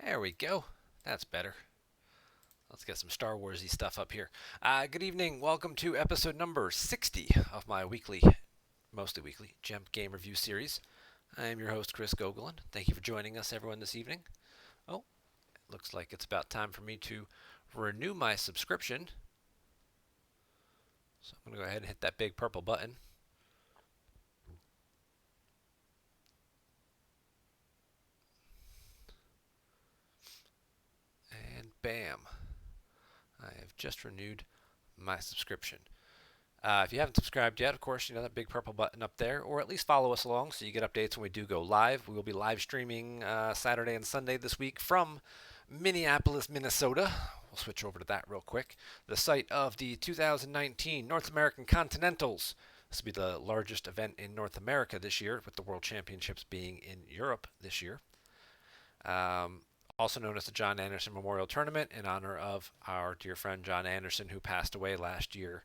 There we go. That's better. Let's get some Star Warsy stuff up here. Good evening. Welcome to episode number 60 of my mostly weekly, GEMP game review series. I am your host, Chris Gogolin. Thank you for joining us, everyone, this evening. Oh, it looks like it's about time for me to renew my subscription. So I'm going to go ahead and hit that big purple button. And bam. I have just renewed my subscription. If you haven't subscribed yet, of course, that big purple button up there, or at least follow us along so you get updates when we do go live. We will be live streaming Saturday and Sunday this week from Minneapolis, Minnesota. We'll switch over to that real quick. The site of the 2019 North American Continentals. This will be the largest event in North America this year, with the World Championships being in Europe this year. Also known as the John Anderson Memorial Tournament, in honor of our dear friend John Anderson, who passed away last year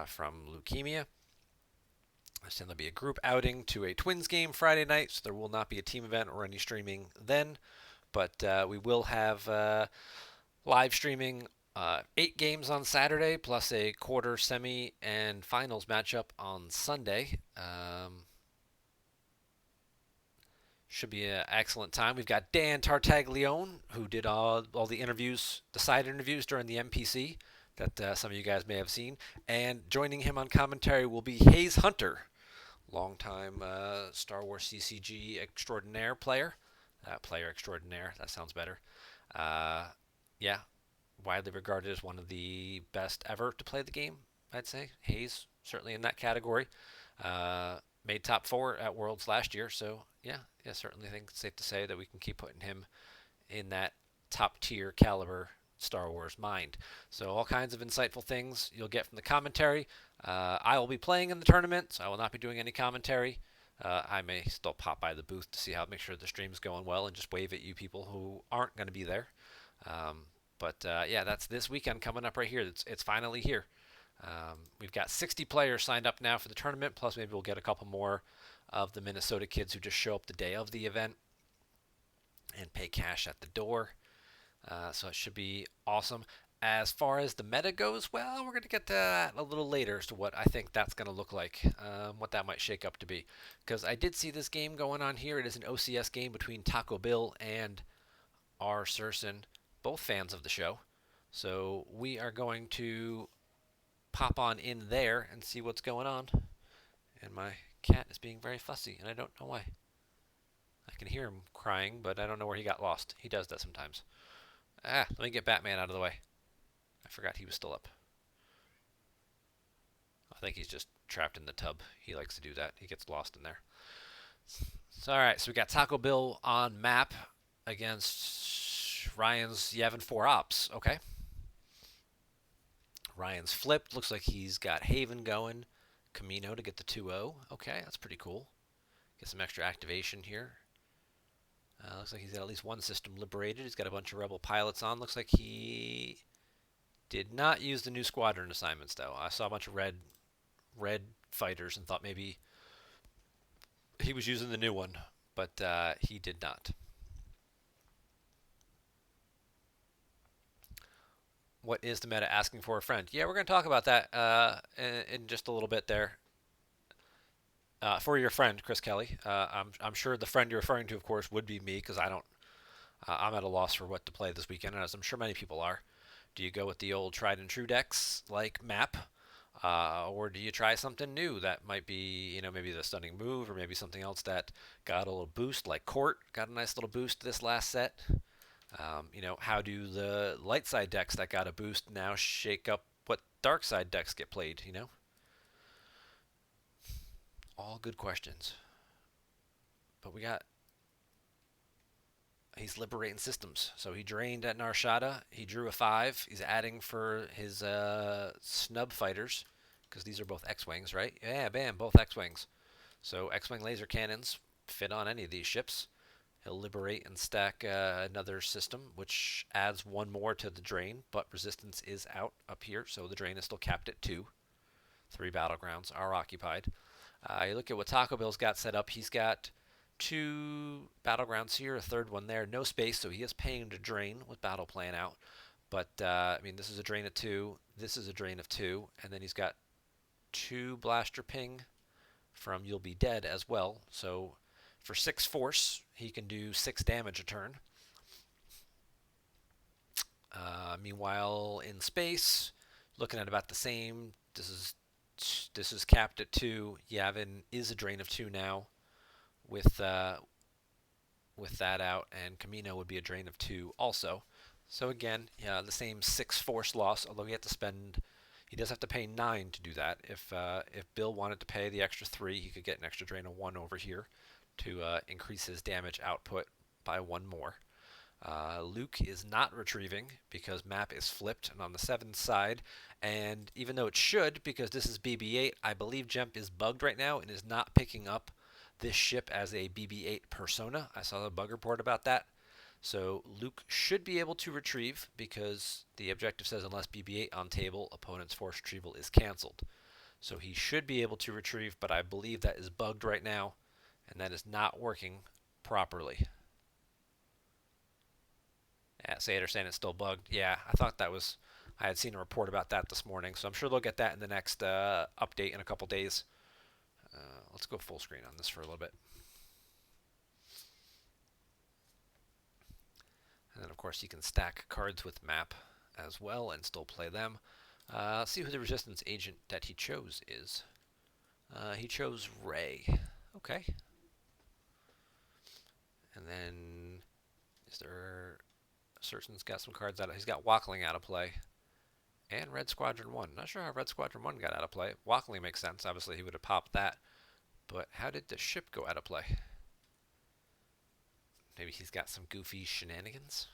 from leukemia. There'll be a group outing to a Twins game Friday night, so there will not be a team event or any streaming then. But we will have live streaming 8 games on Saturday, plus a quarter, semi, and finals matchup on Sunday. Should be an excellent time. We've got Dan Tartaglione, who did all the interviews, the side interviews during the MPC that some of you guys may have seen. And joining him on commentary will be Hayes Hunter, longtime Star Wars CCG extraordinaire player. Player extraordinaire, that sounds better. Yeah, widely regarded as one of the best ever to play the game, I'd say. Hayes, certainly in that category. Made top 4 at Worlds last year, so yeah, certainly think it's safe to say that we can keep putting him in that top tier caliber Star Wars mind. So all kinds of insightful things you'll get from the commentary. I will be playing in the tournament, so I will not be doing any commentary. I may still pop by the booth to see make sure the stream's going well and just wave at you people who aren't going to be there. But yeah, that's this weekend coming up right here. It's finally here. We've got 60 players signed up now for the tournament, plus maybe we'll get a couple more of the Minnesota kids who just show up the day of the event and pay cash at the door. So it should be awesome. As far as the meta goes, well, we're going to get to that a little later as to what I think that's going to look like, what that might shake up to be. Because I did see this game going on here. It is an OCS game between Taco Bill and R. Surson, both fans of the show. So we are going to pop on in there and see what's going on. And my cat is being very fussy, and I don't know why. I can hear him crying, but I don't know where he got lost. He does that sometimes. Let me get Batman out of the way. I forgot he was still up. I think he's just trapped in the tub. He likes to do that. He gets lost in there. So, alright, so we got Taco Bill on map against Ryan's Yavin 4 Ops. Okay. Ryan's flipped. Looks like he's got Haven going. Camino to get the 2-0. Okay, that's pretty cool. Get some extra activation here. Looks like he's got at least one system liberated. He's got a bunch of Rebel pilots on. Looks like he did not use the new squadron assignments, though. I saw a bunch of red fighters and thought maybe he was using the new one, but he did not. What is the meta asking for a friend? Yeah, we're going to talk about that in just a little bit there. For your friend, Chris Kelly, I'm sure the friend you're referring to, of course, would be me, because I'm at a loss for what to play this weekend, as I'm sure many people are. Do you go with the old tried and true decks like map, or do you try something new that might be, maybe the stunning move, or maybe something else that got a little boost, like Court got a nice little boost this last set? How do the light side decks that got a boost now shake up what dark side decks get played? All good questions. But he's liberating systems. So he drained at Narshada. He drew a 5. He's adding for his snub fighters, because these are both X-Wings, right? Yeah, bam, both X-Wings. So X-Wing laser cannons fit on any of these ships. He'll liberate and stack another system, which adds one more to the drain, but resistance is out up here, so the drain is still capped at 2. 3 battlegrounds are occupied. You look at what Taco Bill's got set up. He's got two battlegrounds here, a third one there, no space, so he is paying to drain with battle plan out. But I mean, this is a drain of 2, this is a drain of 2, and then he's got 2 blaster ping from You'll Be Dead as well. So for 6 force, he can do 6 damage a turn. Meanwhile, in space, looking at about the same. This is capped at 2. Yavin is a drain of 2 now, with that out, and Camino would be a drain of 2 also. So again, yeah, the same 6 force loss, although he does have to pay 9 to do that. If Bill wanted to pay the extra 3, he could get an extra drain of 1 over here to increase his damage output by 1 more. Luke is not retrieving because map is flipped and on the 7th side, and even though it should, because this is BB-8, I believe GEMP is bugged right now and is not picking up this ship as a BB-8 persona. I saw the bug report about that. So Luke should be able to retrieve because the objective says unless BB-8 on table, opponent's force retrieval is canceled. So he should be able to retrieve, but I believe that is bugged right now, and that is not working properly. Yeah, Sader saying it's still bugged. Yeah, I had seen a report about that this morning, so I'm sure they'll get that in the next update in a couple days. Let's go full screen on this for a little bit. And then, of course, you can stack cards with map as well and still play them. Let's see who the resistance agent that he chose is. He chose Ray. Okay. And then, is there... Serson's got some cards out. He's got Wackling out of play. And Red Squadron 1. Not sure how Red Squadron 1 got out of play. Wackling makes sense. Obviously, he would have popped that. But how did the ship go out of play? Maybe he's got some goofy shenanigans?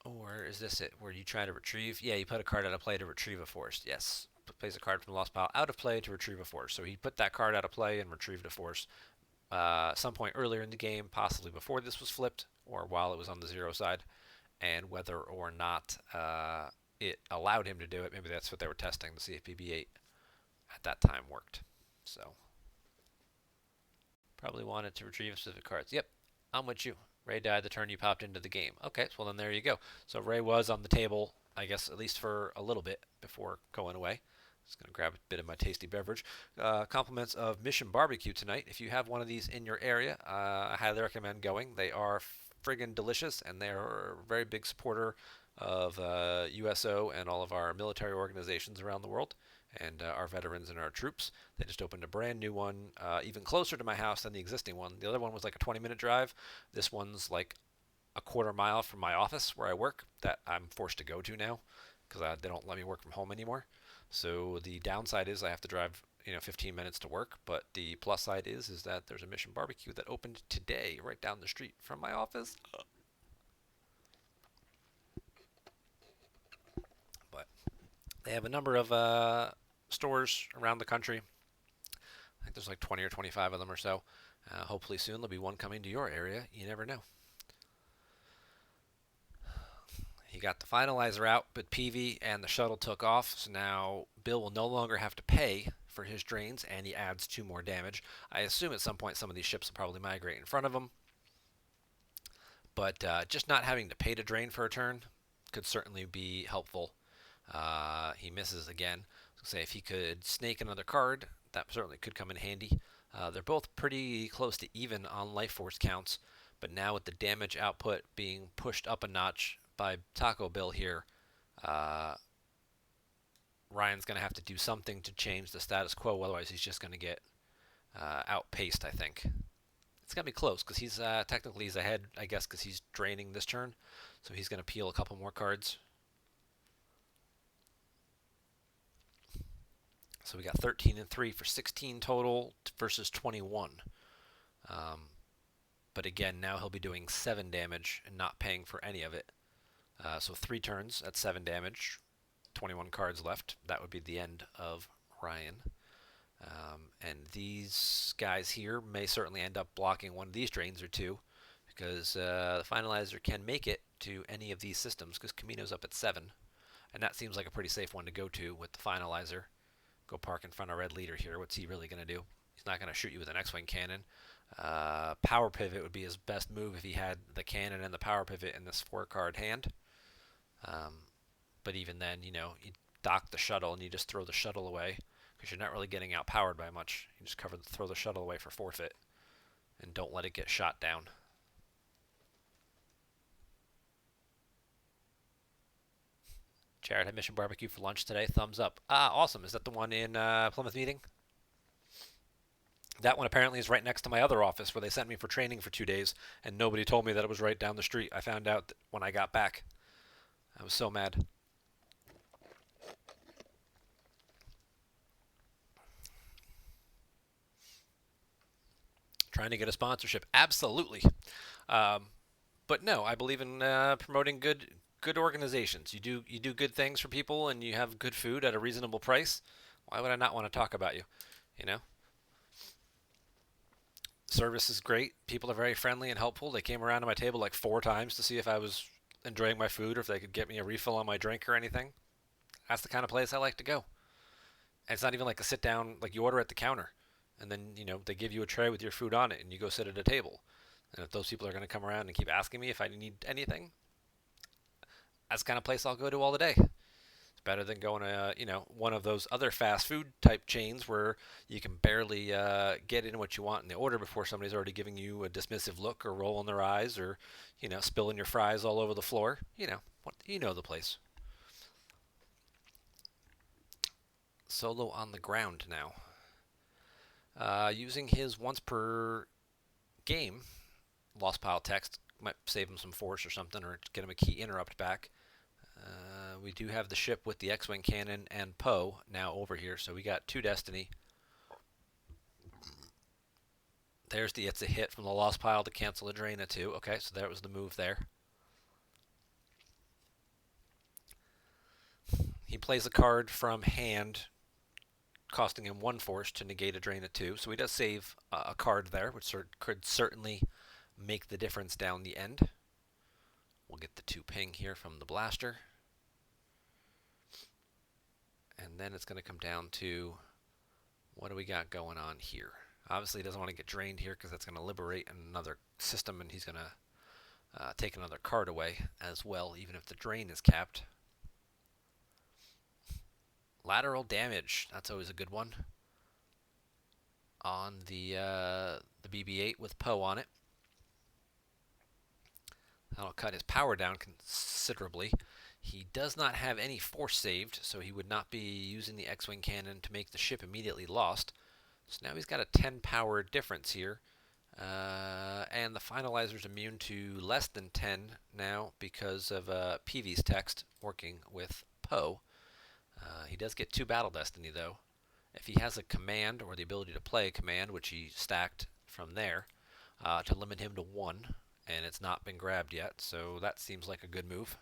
Or is this it, where you try to retrieve? Yeah, you put a card out of play to retrieve a force. Yes. Plays a card from the lost pile out of play to retrieve a force. So he put that card out of play and retrieved a force. Some point earlier in the game, possibly before this was flipped, or while it was on the 0 side, and whether or not it allowed him to do it. Maybe that's what they were testing to see if BB-8 at that time worked. So, probably wanted to retrieve specific cards. Yep, I'm with you. Ray died the turn you popped into the game. Okay, well then there you go. So Ray was on the table, I guess, at least for a little bit before going away. Just going to grab a bit of my tasty beverage. Compliments of Mission Barbecue tonight. If you have one of these in your area, I highly recommend going. They are friggin' delicious, and they are a very big supporter of USO and all of our military organizations around the world, and our veterans and our troops. They just opened a brand new one, even closer to my house than the existing one. The other one was like a 20-minute drive. This one's like a quarter mile from my office where I work that I'm forced to go to now because they don't let me work from home anymore. So the downside is I have to drive 15 minutes to work, but the plus side is that there's a Mission Barbecue that opened today right down the street from my office. But they have a number of stores around the country. I think there's like 20 or 25 of them or so. Hopefully soon there'll be one coming to your area. You never know. He got the finalizer out, but PV and the shuttle took off, so now Bill will no longer have to pay for his drains, and he adds 2 more damage. I assume at some point some of these ships will probably migrate in front of him, but just not having to pay to drain for a turn could certainly be helpful. He misses again. So say if he could snake another card, that certainly could come in handy. They're both pretty close to even on life force counts, but now with the damage output being pushed up a notch by Taco Bill here, Ryan's going to have to do something to change the status quo, otherwise he's just going to get outpaced, I think. It's going to be close, because he's technically he's ahead, I guess, because he's draining this turn, so he's going to peel a couple more cards. So we got 13 and 3 for 16 total versus 21. But again, now he'll be doing 7 damage and not paying for any of it. So 3 turns at 7 damage, 21 cards left. That would be the end of Ryan. And these guys here may certainly end up blocking one of these drains or 2, because the finalizer can make it to any of these systems, because Camino's up at 7. And that seems like a pretty safe one to go to with the finalizer. Go park in front of Red Leader here. What's he really going to do? He's not going to shoot you with an X-Wing cannon. Power pivot would be his best move if he had the cannon and the power pivot in this 4-card hand. Um, but even then, you dock the shuttle and you just throw the shuttle away because you're not really getting outpowered by much. You just throw the shuttle away for forfeit and don't let it get shot down. Jared had Mission Barbecue for lunch today. Thumbs up. Awesome. Is that the one in Plymouth Meeting? That one apparently is right next to my other office where they sent me for training for 2 days, and nobody told me that it was right down the street. I found out when I got back. I was so mad. Trying to get a sponsorship. Absolutely. Um, but no, I believe in promoting good organizations. You do good things for people, and you have good food at a reasonable price. Why would I not want to talk about you? You know, service is great. People are very friendly and helpful. They came around to my table like 4 times to see if I was enjoying my food or if they could get me a refill on my drink or anything. That's the kind of place I like to go. And it's not even like a sit down, like you order at the counter, and then they give you a tray with your food on it, and you go sit at a table. And if those people are going to come around and keep asking me if I need anything, that's the kind of place I'll go to all the day. It's better than going to one of those other fast food type chains where you can barely get in what you want in the order before somebody's already giving you a dismissive look or rolling their eyes or spilling your fries all over the floor. The place. Solo on the ground now. Using his once per game lost pile text might save him some force or something, or get him a key interrupt back. We do have the ship with the X-Wing cannon and Poe now over here, so we got 2 Destiny. It's a hit from the lost pile to cancel a drain of 2. Okay, so that was the move there. He plays a card from hand, costing him 1 force to negate a drain of 2, so he does save a card there, which could certainly make the difference down the end. We'll get the 2 ping here from the blaster. And then it's going to come down to what do we got going on here. Obviously, he doesn't want to get drained here because that's going to liberate another system, and he's going to take another card away as well, even if the drain is capped. Lateral damage, that's always a good one. On the BB-8 with Poe on it. That'll cut his power down considerably. He does not have any force saved, so he would not be using the X-Wing cannon to make the ship immediately lost. So now he's got a 10 power difference here. And the finalizer's immune to less than 10 now because of Peavy's text working with Poe. He does get 2 Battle Destiny, though. If he has a command or the ability to play a command, which he stacked from there, to limit him to 1, and it's not been grabbed yet, so that seems like a good move.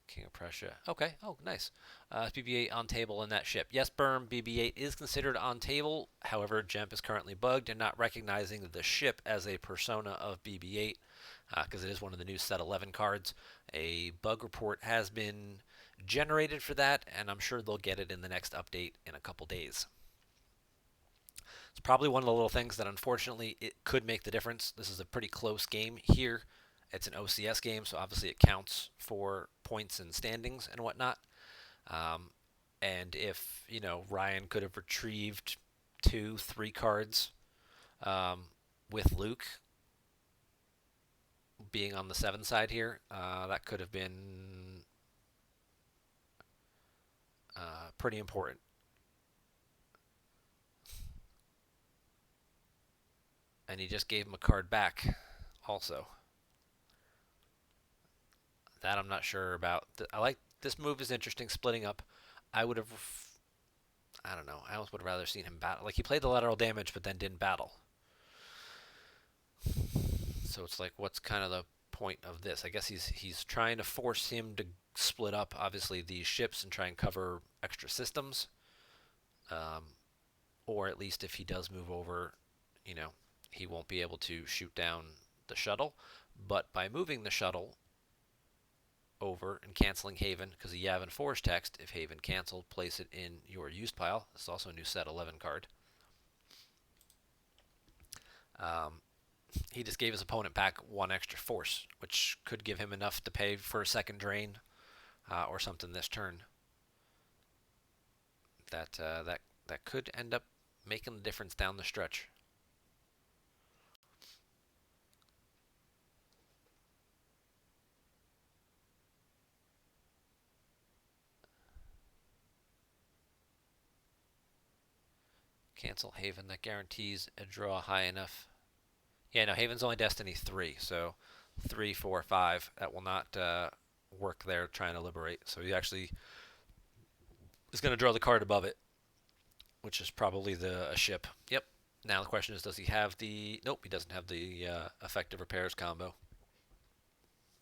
King of Prussia. Okay. Oh, nice. BB-8 on table in that ship. Yes, Berm, BB-8 is considered on table. However, GEMP is currently bugged and not recognizing the ship as a persona of BB-8 because it is one of the new set 11 cards. A bug report has been generated for that, and I'm sure they'll get it in the next update in a couple days. It's probably one of the little things that unfortunately it could make the difference. This is a pretty close game here. It's an OCS game, so obviously it counts for points and standings and whatnot. And if, Ryan could have retrieved 2, 3 cards with Luke being on the 7 side here, that could have been pretty important. And he just gave him a card back also. That I'm not sure about. I like this move is interesting, splitting up. I don't know. I almost would have rather seen him battle. Like he played the lateral damage, but then didn't battle. So it's like, what's kind of the point of this? I guess he's trying to force him to split up, obviously, these ships and try and cover extra systems. Or at least if he does move over, he won't be able to shoot down the shuttle. But by moving the shuttle, over and canceling Haven because of Yavin Force text. If Haven canceled, place it in your used pile. This is also a new set 11 card. He just gave his opponent back one extra force, which could give him enough to pay for a second drain or something this turn. That could end up making the difference down the stretch. Cancel Haven. That guarantees a draw high enough. Yeah, no, Haven's only Destiny 3, so 3, 4, 5. That will not work there trying to liberate. So he actually is going to draw the card above it, which is probably a ship. Yep. Now the question is, does he have the... Nope, he doesn't have the effective repairs combo.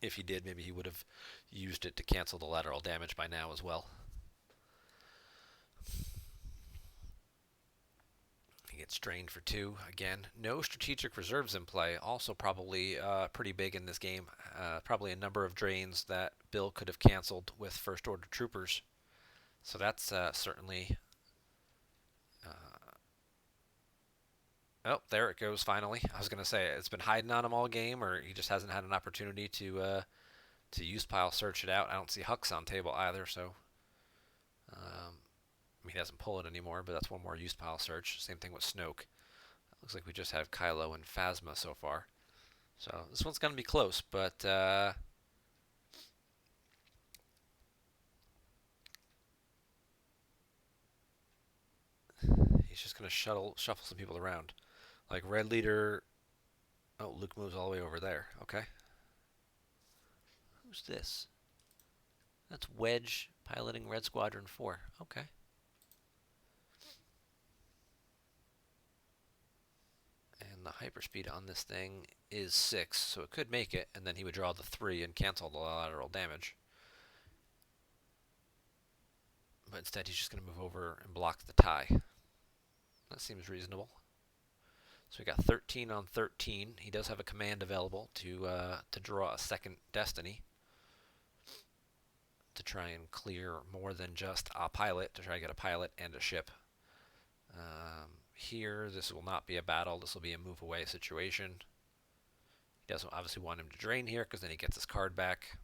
If he did, maybe he would have used it to cancel the lateral damage by now as well. He gets drained for 2. Again, no strategic reserves in play. Also probably pretty big in this game. Probably a number of drains that Bill could have canceled with First Order Troopers. So that's certainly... Oh, there it goes finally. I was going to say, it's been hiding on him all game, or he just hasn't had an opportunity to use pile search it out. I don't see Hux on table either, so... he doesn't pull it anymore, but that's one more use pile search. Same thing with Snoke. Looks like we just have Kylo and Phasma so far. So this one's going to be close, but he's just going to shuffle some people around. Like Red Leader... Oh, Luke moves all the way over there. Okay. Who's this? That's Wedge piloting Red Squadron 4. Okay. And the hyperspeed on this thing is 6, so it could make it, and then he would draw the 3 and cancel the lateral damage. But instead he's just going to move over and block the tie. That seems reasonable. So we got 13 on 13. He does have a command available to draw a second Destiny. To try and clear more than just a pilot, to try to get a pilot and a ship. Here, this will not be a battle. This will be a move away situation. He doesn't obviously want him to drain here because then he gets his card back.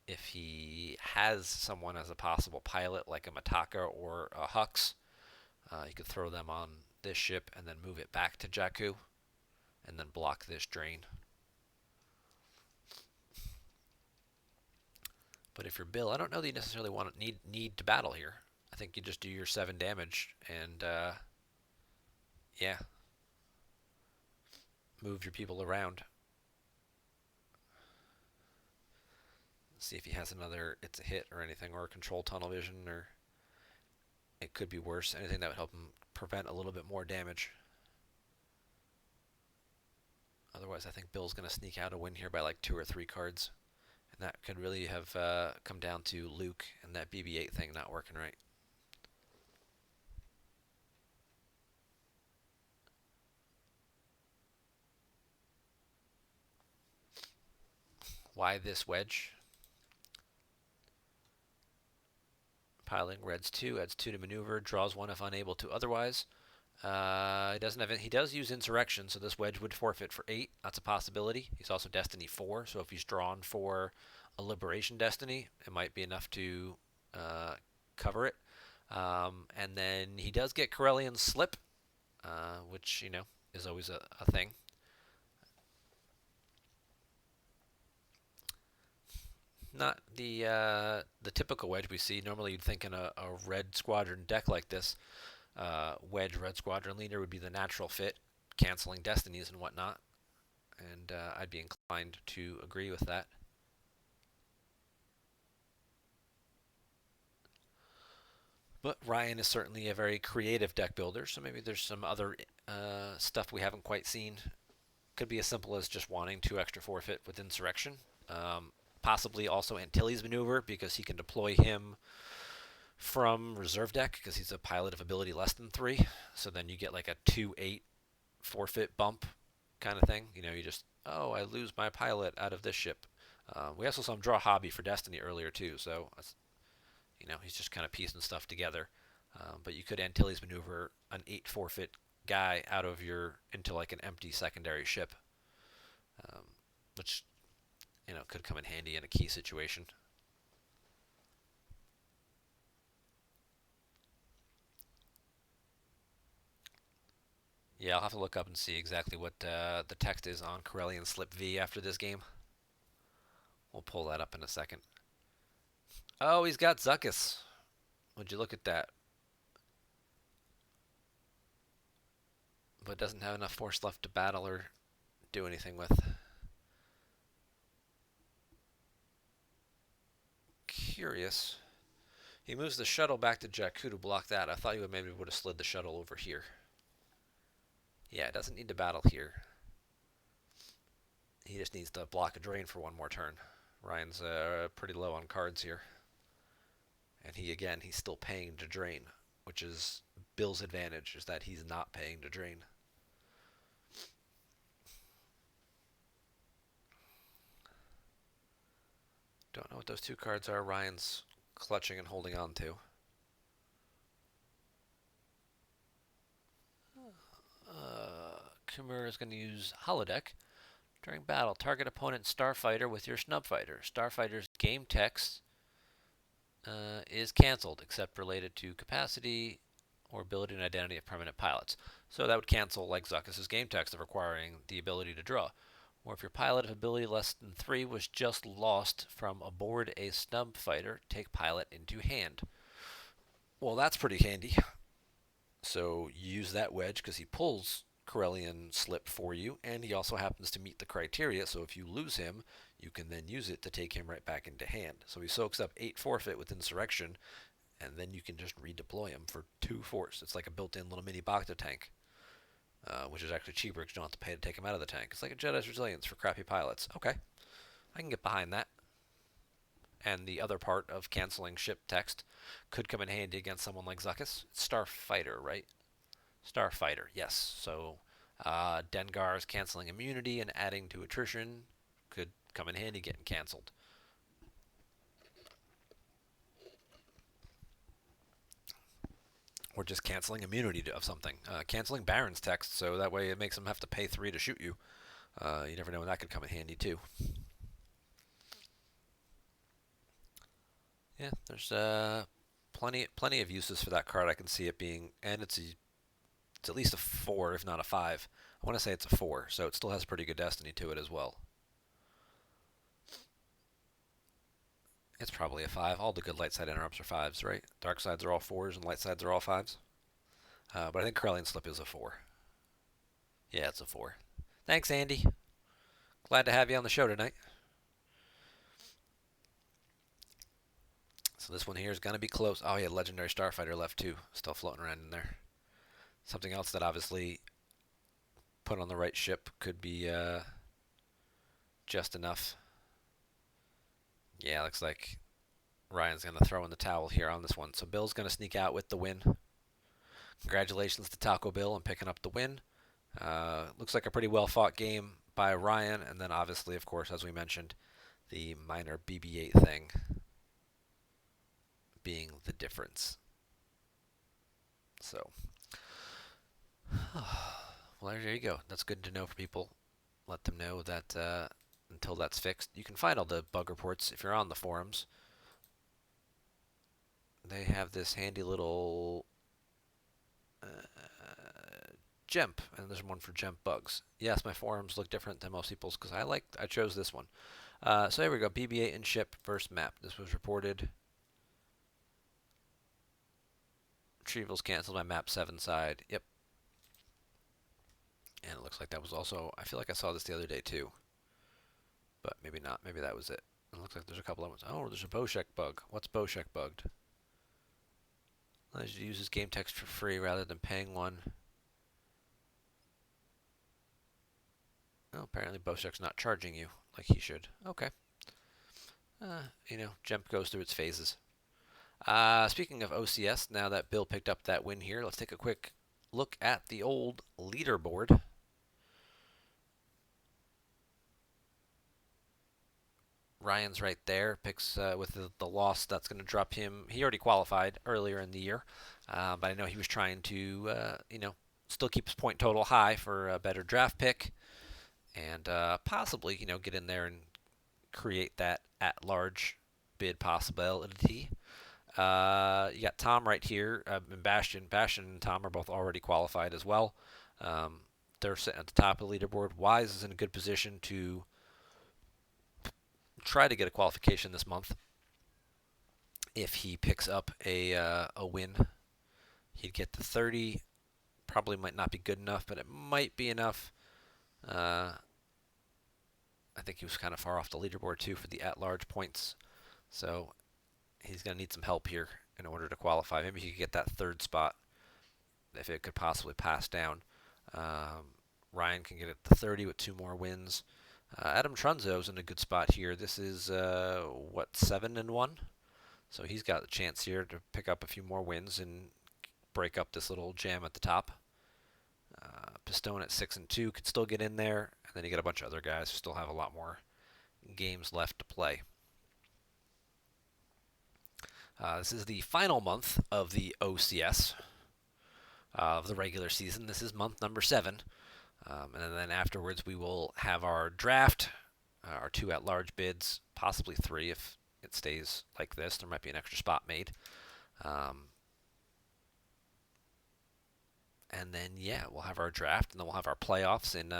If he has someone as a possible pilot, like a Mataka or a Hux, he could throw them on this ship and then move it back to Jakku and then block this drain. But if you're Bill, I don't know that you necessarily need to battle here. I think you just do your 7 damage and, yeah, move your people around. See if he has another it's a hit or anything, or control tunnel vision, or it could be worse. Anything that would help him prevent a little bit more damage. Otherwise, I think Bill's going to sneak out a win here by like 2 or 3 cards. And that could really have come down to Luke and that BB-8 thing not working right. Why this wedge? Piling Reds 2, adds 2 to maneuver, draws 1 if unable to otherwise. He does use Insurrection, so this wedge would forfeit for 8. That's a possibility. He's also Destiny 4, so if he's drawn for a Liberation Destiny, it might be enough to cover it. And then he does get Corellian Slip, which, you know, is always a thing. Not the typical wedge we see. Normally you'd think in a Red Squadron deck like this, Wedge Red Squadron Leader would be the natural fit, canceling Destinies and whatnot. And I'd be inclined to agree with that. But Ryan is certainly a very creative deck builder, so maybe there's some other stuff we haven't quite seen. Could be as simple as just wanting 2 extra forfeit with Insurrection. Possibly also Antilles Maneuver, because he can deploy him from reserve deck, because he's a pilot of ability less than 3. So then you get like a 2-8 forfeit bump kind of thing. You know, you just Oh, I lose my pilot out of this ship. We also saw him draw Hobby for Destiny earlier too, so he's just kind of piecing stuff together. But you could Antilles maneuver an 8 forfeit guy out of your into like an empty secondary ship, um, which could come in handy in a key situation. Yeah, I'll have to look up and see exactly what the text is on Corellian Slip V after this game. We'll pull that up in a second. Oh, he's got Zuckuss. Would you look at that? But doesn't have enough force left to battle or do anything with. Curious. He moves the shuttle back to Jakku to block that. I thought he would have slid the shuttle over here. Yeah, it doesn't need to battle here. He just needs to block a drain for one more turn. Ryan's pretty low on cards here. And he's still paying to drain, which is Bill's advantage, is that he's not paying to drain. Don't know what those two cards are Ryan's clutching and holding on to. Kimura is going to use Holodeck. During battle, target opponent Starfighter with your Snubfighter. Starfighter's game text is canceled, except related to capacity or ability and identity of permanent pilots. So that would cancel like Zuckuss' game text of requiring the ability to draw. Or if your pilot of ability less than 3 was just lost from aboard a snub fighter, take pilot into hand. Well, that's pretty handy. So you use that wedge because he pulls Corellian Slip for you, and he also happens to meet the criteria, so if you lose him, you can then use it to take him right back into hand. So he soaks up 8 forfeit with Insurrection, and then you can just redeploy him for 2 force. It's like a built-in little mini Bacta tank, which is actually cheaper because you don't have to pay to take him out of the tank. It's like a Jedi's Resilience for crappy pilots. Okay, I can get behind that. And the other part of canceling ship text could come in handy against someone like Zuckuss. It's Starfighter, right? Starfighter, yes. So Dengar's canceling immunity and adding to attrition could come in handy getting canceled. Or just canceling immunity of something. Canceling Baron's text, so that way it makes them have to pay 3 to shoot you. You never know when that could come in handy too. Yeah, there's plenty of uses for that card. I can see it being, and it's at least a 4, if not a 5. I want to say it's a 4, so it still has pretty good destiny to it as well. It's probably a 5. All the good light side interrupts are 5s, right? Dark sides are all 4s and light sides are all 5s. But I think Corellian Slip is a 4. Yeah, it's a 4. Thanks, Andy. Glad to have you on the show tonight. So this one here is going to be close. Oh, yeah, Legendary Starfighter left too. Still floating around in there. Something else that obviously put on the right ship could be just enough. Yeah, looks like Ryan's going to throw in the towel here on this one. So Bill's going to sneak out with the win. Congratulations to Taco Bill on picking up the win. Looks like a pretty well fought game by Ryan. And then obviously, of course, as we mentioned, the minor BB-8 thing being the difference. So, well, there you go. That's good to know for people. Let them know that until that's fixed, you can find all the bug reports if you're on the forums. They have this handy little GEMP, and there's one for GEMP bugs. Yes, my forums look different than most people's because I chose this one. So there we go. BB-8 and ship first map. This was reported. Retrieval's canceled by map 7 side. Yep. And it looks like that was also, I feel like I saw this the other day too. But maybe not. Maybe that was it. It looks like there's a couple of ones. Oh, there's a Boshek bug. What's Boshek bugged? Allows you to use his game text for free rather than paying one. Well, apparently Boshek's not charging you like he should. Okay. GEMP goes through its phases. Speaking of OCS, now that Bill picked up that win here, let's take a quick look at the old leaderboard. Ryan's right there. Picks with the loss that's going to drop him. He already qualified earlier in the year, but I know he was trying to, still keep his point total high for a better draft pick, and possibly, get in there and create that at-large bid possibility. You got Tom right here, and Bastion. Bastion and Tom are both already qualified as well. They're sitting at the top of the leaderboard. Wise is in a good position to try to get a qualification this month. If he picks up a win, he'd get the 30. Probably might not be good enough, but it might be enough. I think he was kind of far off the leaderboard too for the at-large points, so he's going to need some help here in order to qualify. Maybe he could get that third spot if it could possibly pass down. Ryan can get it to 30 with 2 more wins. Adamtrunzo's in a good spot here. This is 7-1, so he's got a chance here to pick up a few more wins and break up this little jam at the top. Pistone at 6-2 could still get in there, and then you get a bunch of other guys who still have a lot more games left to play. This is the final month of the OCS of the regular season. This is month number 7. And then afterwards we will have our draft, our 2 at-large bids, possibly 3 if it stays like this. There might be an extra spot made. And then, we'll have our draft, and then we'll have our playoffs in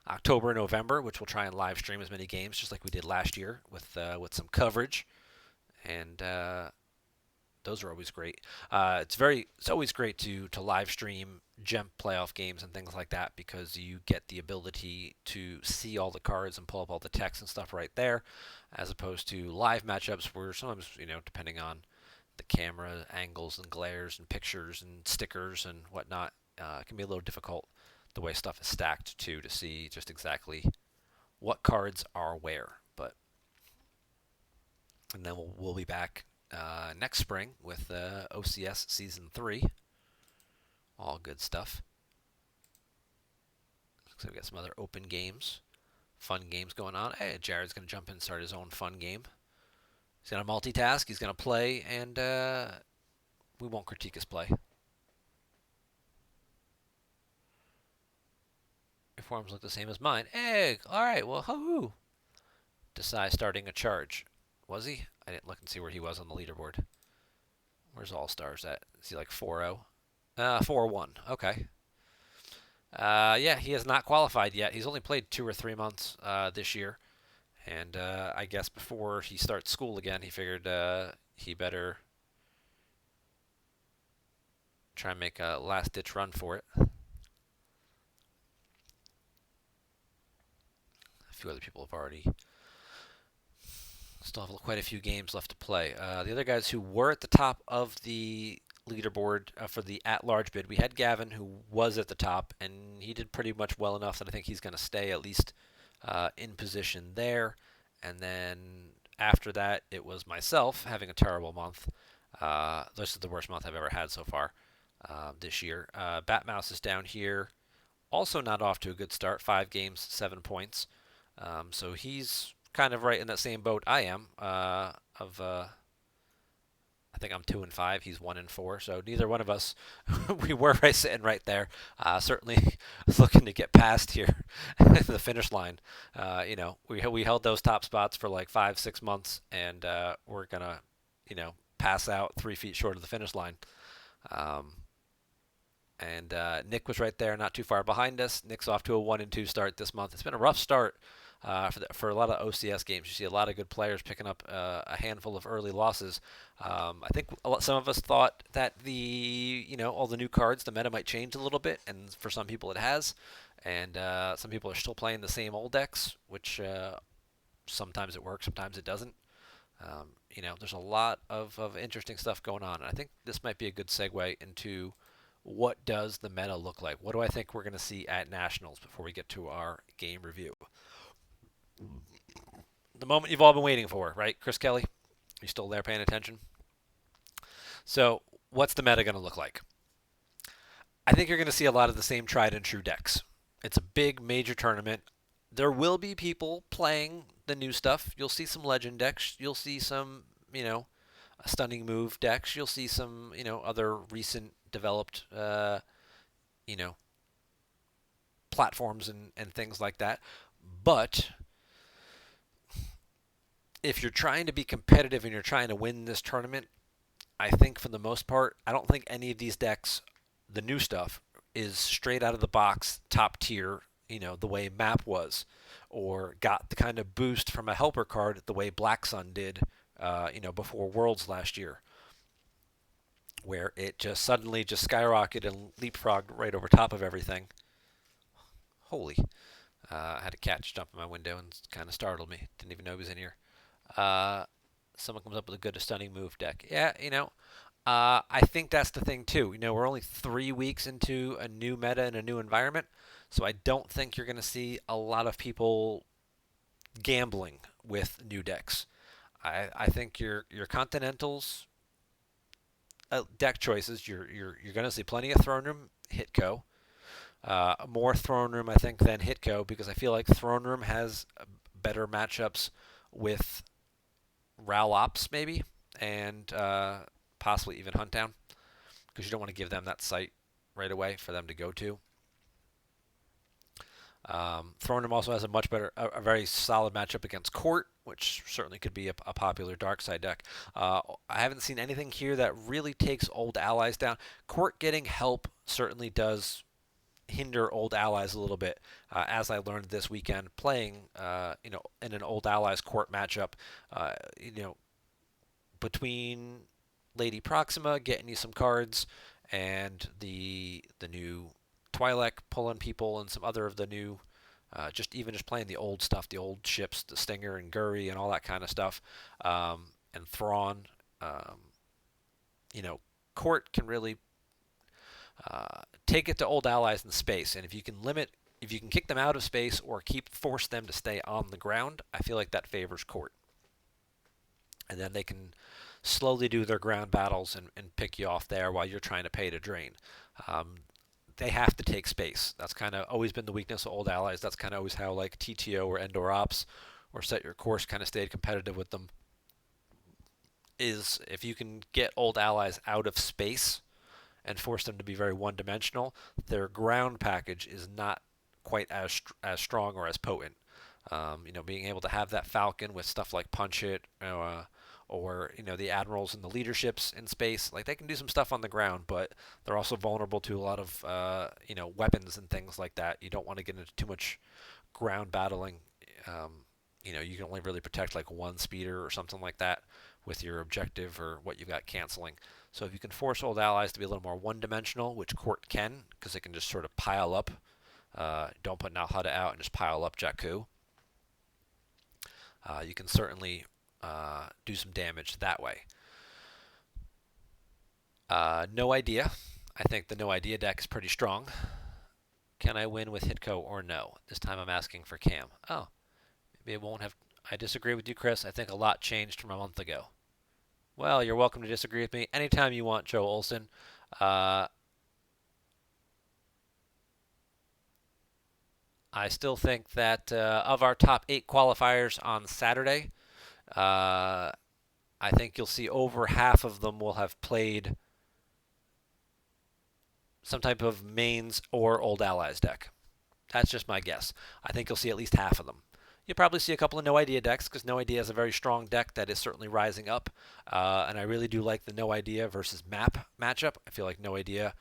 October and November, which we'll try and live stream as many games, just like we did last year with some coverage. And those are always great. It's always great to live stream GEMP playoff games and things like that, because you get the ability to see all the cards and pull up all the text and stuff right there, as opposed to live matchups where sometimes, depending on the camera angles and glares and pictures and stickers and whatnot, it can be a little difficult the way stuff is stacked too, to see just exactly what cards are where. And then we'll be back next spring with OCS Season 3. All good stuff. Looks like we got some other open games, fun games going on. Hey, Jared's going to jump in and start his own fun game. He's going to multitask, he's going to play, and we won't critique his play. Your forms look the same as mine. Hey, alright, well, hoo-hoo. Desai starting a charge. Was he? I didn't look and see where he was on the leaderboard. Where's All-Stars at? Is he like 4-0? 4-1. Okay. He has not qualified yet. He's only played 2 or 3 months this year. And I guess before he starts school again, he figured he better try and make a last-ditch run for it. A few other people have already still have quite a few games left to play. The other guys who were at the top of the leaderboard for the at-large bid, we had Gavin, who was at the top, and he did pretty much well enough that I think he's going to stay at least in position there. And then after that, it was myself having a terrible month. This is the worst month I've ever had so far this year. Batmouse is down here, also not off to a good start. 5 games, 7 points. So he's kind of right in that same boat I am. I think I'm 2-5. He's 1-4. So neither one of us, we were sitting right there. Certainly looking to get past here, the finish line. We held those top spots for like 5-6 months, and we're gonna, pass out 3 feet short of the finish line. And Nick was right there, not too far behind us. Nick's off to a 1-2 start this month. It's been a rough start. For a lot of OCS games, you see a lot of good players picking up a handful of early losses. I think some of us thought that all the new cards, the meta might change a little bit, and for some people it has. And some people are still playing the same old decks, which sometimes it works, sometimes it doesn't. There's a lot of interesting stuff going on, and I think this might be a good segue into what does the meta look like. What do I think we're going to see at Nationals before we get to our game review? The moment you've all been waiting for, right? Chris Kelly, you still there paying attention? So what's the meta going to look like? I think you're going to see a lot of the same tried and true decks. It's a big major tournament. there will be people playing the new stuff. You'll see some legend decks. You'll see some, stunning move decks. You'll see some, other recent developed, you know, platforms and things like that. But if you're trying to be competitive and you're trying to win this tournament, I think for the most part, I don't think any of these decks, the new stuff, is straight out of the box top tier, the way Map was, or got the kind of boost from a helper card the way Black Sun did, before Worlds last year, where it just suddenly just skyrocketed and leapfrogged right over top of everything. Holy. I had a cat just jump in my window and kind of startled me. Didn't even know he was in here. Uh, Someone comes up with a good, stunning move deck. Yeah, I think that's the thing too. We're only 3 weeks into a new meta and a new environment, so I don't think you're going to see a lot of people gambling with new decks. I think your Continentals deck choices, you're going to see plenty of Throne Room Hitco. More Throne Room, I think, than Hitco, because I feel like Throne Room has better matchups with Ral Ops, maybe, and possibly even Huntdown, because you don't want to give them that site right away for them to go to. Throne Room also has a very solid matchup against Court, which certainly could be a popular dark side deck. I haven't seen anything here that really takes old allies down. Court getting help certainly does hinder old allies a little bit, as I learned this weekend playing, in an old allies Court matchup. Uh, you know, between Lady Proxima getting you some cards and the new Twi'lek pulling people and some other of the new, just playing the old stuff, the old ships, the Stinger and Guri and all that kind of stuff, and Thrawn. Um, you know, Court can really take it to old allies in space, and if you can kick them out of space or force them to stay on the ground, I feel like that favors Court, and then they can slowly do their ground battles and pick you off there while you're trying to pay to drain. Um, they have to take space. That's kind of always been the weakness of old allies. That's kind of always how like TTO or Endor Ops or Set Your Course kind of stayed competitive with them. Is if you can get old allies out of space and force them to be very one-dimensional, their ground package is not quite as strong or as potent. Being able to have that Falcon with stuff like Punch It, or the admirals and the leaderships in space, like they can do some stuff on the ground, but they're also vulnerable to a lot of weapons and things like that. You don't want to get into too much ground battling. You can only really protect like one speeder or something like that with your objective or what you've got canceling. So if you can force old allies to be a little more one-dimensional, which Court can, because it can just sort of pile up. Don't put Nalhada out and just pile up Jakku. You can certainly do some damage that way. No idea. I think the no idea deck is pretty strong. Can I win with Hitco or no? This time I'm asking for Cam. Oh, maybe it won't have. I disagree with you, Chris. I think a lot changed from a month ago. Well, you're welcome to disagree with me anytime you want, Joe Olson. I still think that of our top 8 qualifiers on Saturday, I think you'll see over half of them will have played some type of mains or old allies deck. That's just my guess. I think you'll see at least half of them. You'll probably see a couple of No Idea decks, because No Idea is a very strong deck that is certainly rising up. And I really do like the No Idea versus Map matchup. I feel like No Idea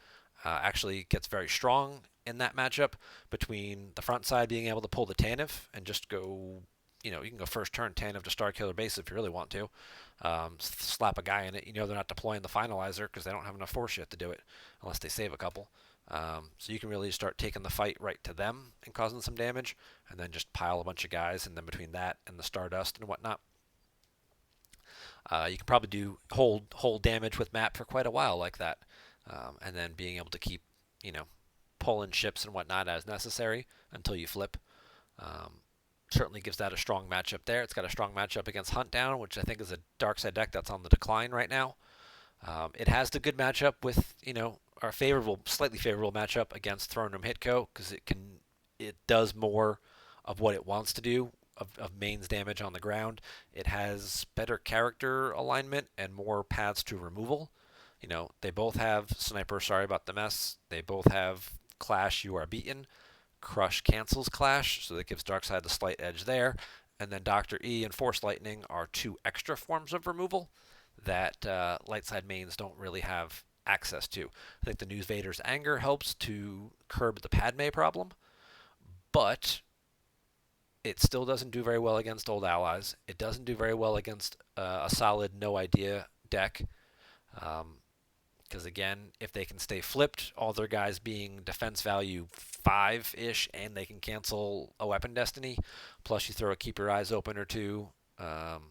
actually gets very strong in that matchup, between the front side being able to pull the Tantive and just go, you can go first turn Tantive to Starkiller base if you really want to. Slap a guy in it. They're not deploying the finalizer because they don't have enough force yet to do it, unless they save a couple. So you can really start taking the fight right to them and causing some damage, and then just pile a bunch of guys, and then between that and the Stardust and whatnot, you can probably do hold damage with Map for quite a while like that, and then being able to keep pulling ships and whatnot as necessary until you flip. Certainly gives that a strong matchup there. It's got a strong matchup against Huntdown, which I think is a dark side deck that's on the decline right now. It has the good matchup with our slightly favorable matchup against Throne Room Hitco, because it does more of what it wants to do, of mains damage on the ground. It has better character alignment and more paths to removal. They both have Sniper, sorry about the mess. They both have Clash, you are beaten. Crush cancels Clash, so that gives Darkseid the slight edge there. And then Dr. E and Force Lightning are two extra forms of removal that light side mains don't really have access to. I think the News Vader's Anger helps to curb the Padme problem, but it still doesn't do very well against old allies. It doesn't do very well against a solid no idea deck. Because again, if they can stay flipped, all their guys being defense value 5-ish, and they can cancel a weapon destiny, plus you throw a keep your eyes open or two, and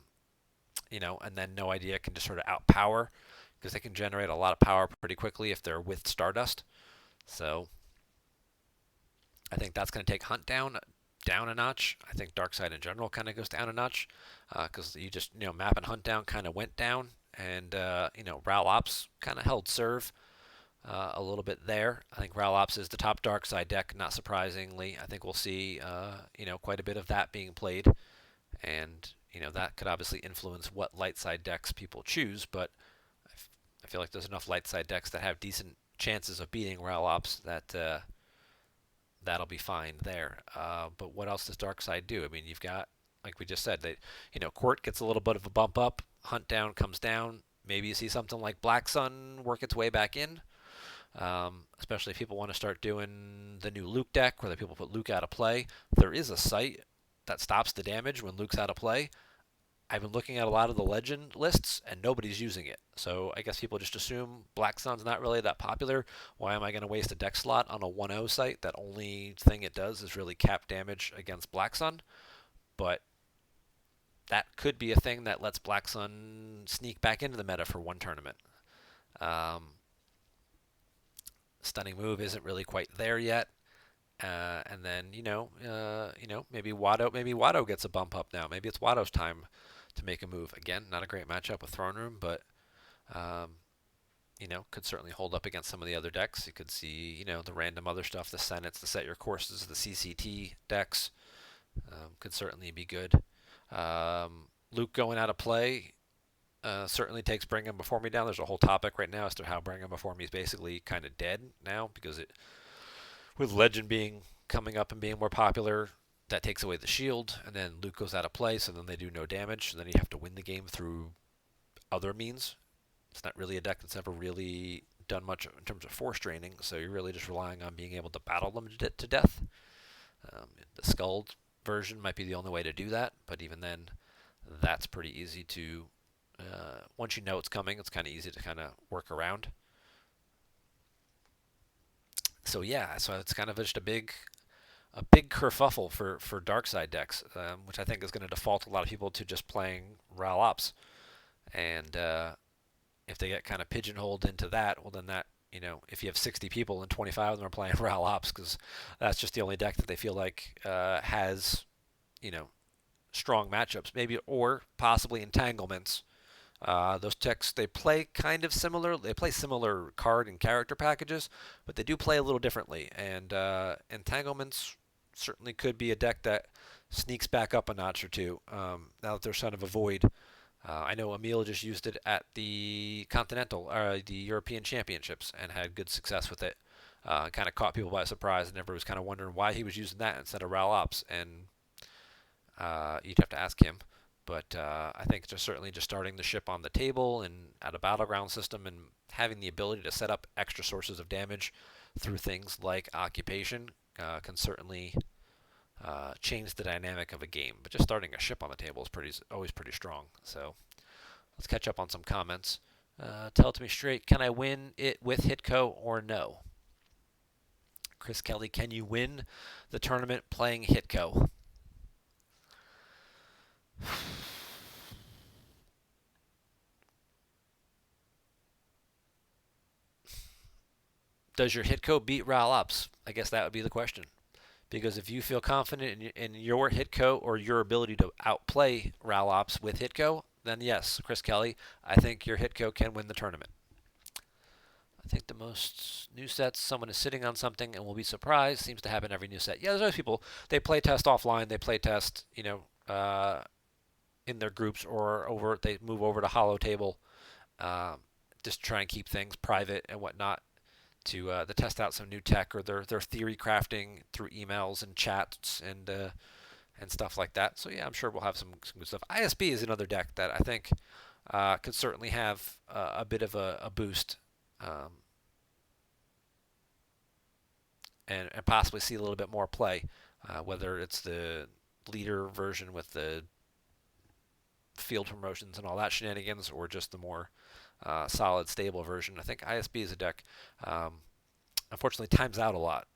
then no idea can just sort of outpower, because they can generate a lot of power pretty quickly if they're with Stardust. So I think that's going to take Hunt down a notch. I think Darkseid in general kind of goes down a notch, because you just Map and Hunt down kind of went down, and Ral Ops kind of held serve a little bit there. I think Ral Ops is the top Darkseid deck, not surprisingly. I think we'll see quite a bit of that being played, and that could obviously influence what light side decks people choose, but I feel like there's enough light side decks that have decent chances of beating Ral Ops that that'll be fine there. But what else does Darkseid do? I mean, you've got, like we just said, that Court gets a little bit of a bump up, Hunt down comes down. Maybe you see something like Black Sun work its way back in, especially if people want to start doing the new Luke deck, where the people put Luke out of play. There is a site that stops the damage when Luke's out of play. I've been looking at a lot of the legend lists, and nobody's using it. So I guess people just assume Black Sun's not really that popular. Why am I going to waste a deck slot on a 1-0 site that only thing it does is really cap damage against Black Sun? But that could be a thing that lets Black Sun sneak back into the meta for one tournament. Stunning Move isn't really quite there yet. And then maybe Watto gets a bump up now. Maybe it's Watto's time to make a move. Again, not a great matchup with Throne Room, but could certainly hold up against some of the other decks. You could see the random other stuff, the Senates, the Set Your Courses, the CCT decks could certainly be good. Luke going out of play certainly takes Bring Him Before Me down. There's a whole topic right now as to how Bring Him Before Me is basically kind of dead now, because with Legend coming up and being more popular, that takes away the shield, and then Luke goes out of play, so then they do no damage, and then you have to win the game through other means. It's not really a deck that's ever really done much in terms of force draining, so you're really just relying on being able to battle them to death. The Skuld version might be the only way to do that, but even then, that's pretty easy to, once you know it's coming, it's kind of easy to kind of work around. So yeah, so it's kind of just a big kerfuffle for Darkseid decks, which I think is going to default a lot of people to just playing Ral Ops. And if they get kind of pigeonholed into that, well then that, if you have 60 people and 25 of them are playing Ral Ops, because that's just the only deck that they feel like has, strong matchups, maybe, or possibly entanglements. Those decks, they play kind of similar. They play similar card and character packages, but they do play a little differently. And entanglements certainly could be a deck that sneaks back up a notch or two. Now that they're Son of a Void, I know Emil just used it at the the European Championships, and had good success with it. Kind of caught people by surprise, and everyone was kind of wondering why he was using that instead of Ral Ops. And you'd have to ask him. But I think certainly just starting the ship on the table and at a battleground system, and having the ability to set up extra sources of damage through things like Occupation can certainly change the dynamic of a game. But just starting a ship on the table is always pretty strong. So let's catch up on some comments. Tell it to me straight. Can I win it with Hitco or no? Chris Kelly, can you win the tournament playing Hitco? Does your Hitco beat Ral Ops? I guess that would be the question. Because if you feel confident in your Hitco or your ability to outplay Ral Ops with Hitco, then yes, Chris Kelly, I think your Hitco can win the tournament. I think the most new sets, someone is sitting on something and will be surprised, seems to happen every new set. Yeah, there's always people, they play test offline, they play test, in their groups or over, they move over to Hollow Table, um, just try and keep things private and whatnot to test out some new tech, or their theory crafting through emails and chats and stuff like that. So yeah, I'm sure we'll have some good stuff. ISB is another deck that I think could certainly have a bit of a boost, um, and possibly see a little bit more play, whether it's the leader version with the field promotions and all that shenanigans, or just the more solid, stable version. I think ISB is a deck. Um, Unfortunately, times out a lot.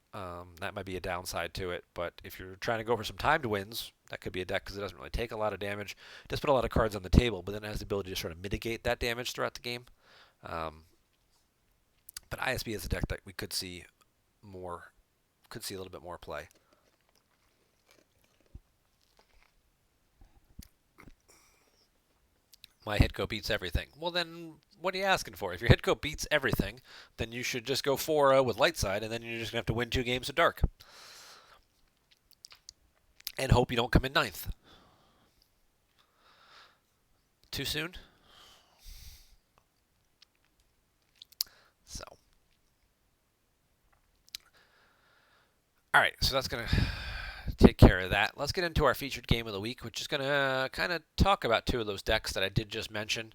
That might be a downside to it, but if you're trying to go for some timed wins, that could be a deck because it doesn't really take a lot of damage. It does put a lot of cards on the table, but then it has the ability to sort of mitigate that damage throughout the game. Um, but ISB is a deck that we could see a little bit more play. My Hitco beats everything. Well, then what are you asking for? If your Hitco beats everything, then you should just go 4-0 with Lightside, and then you're just going to have to win 2 games of Dark. And hope you don't come in ninth. Too soon? So. Alright, so that's going to take care of that. Let's get into our featured game of the week, which is going to kind of talk about 2 of those decks that I did just mention.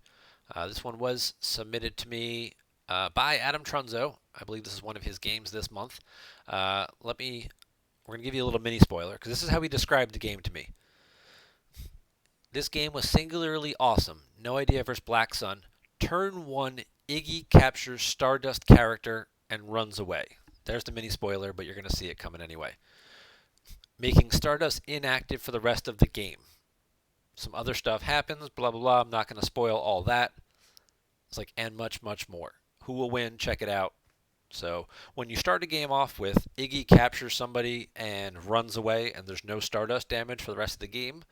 This one was submitted to me by Adamtrunzo. I believe this is one of his games this month. We're going to give you a little mini spoiler, because this is how he described the game to me. This game was singularly awesome. No Idea versus Black Sun. Turn 1, Iggy captures Stardust character and runs away. There's the mini spoiler, but you're going to see it coming anyway. Making Stardust inactive for the rest of the game. Some other stuff happens, blah, blah, blah. I'm not going to spoil all that. It's like, and much, much more. Who will win? Check it out. So when you start a game off with Iggy captures somebody and runs away, and there's no Stardust damage for the rest of the game,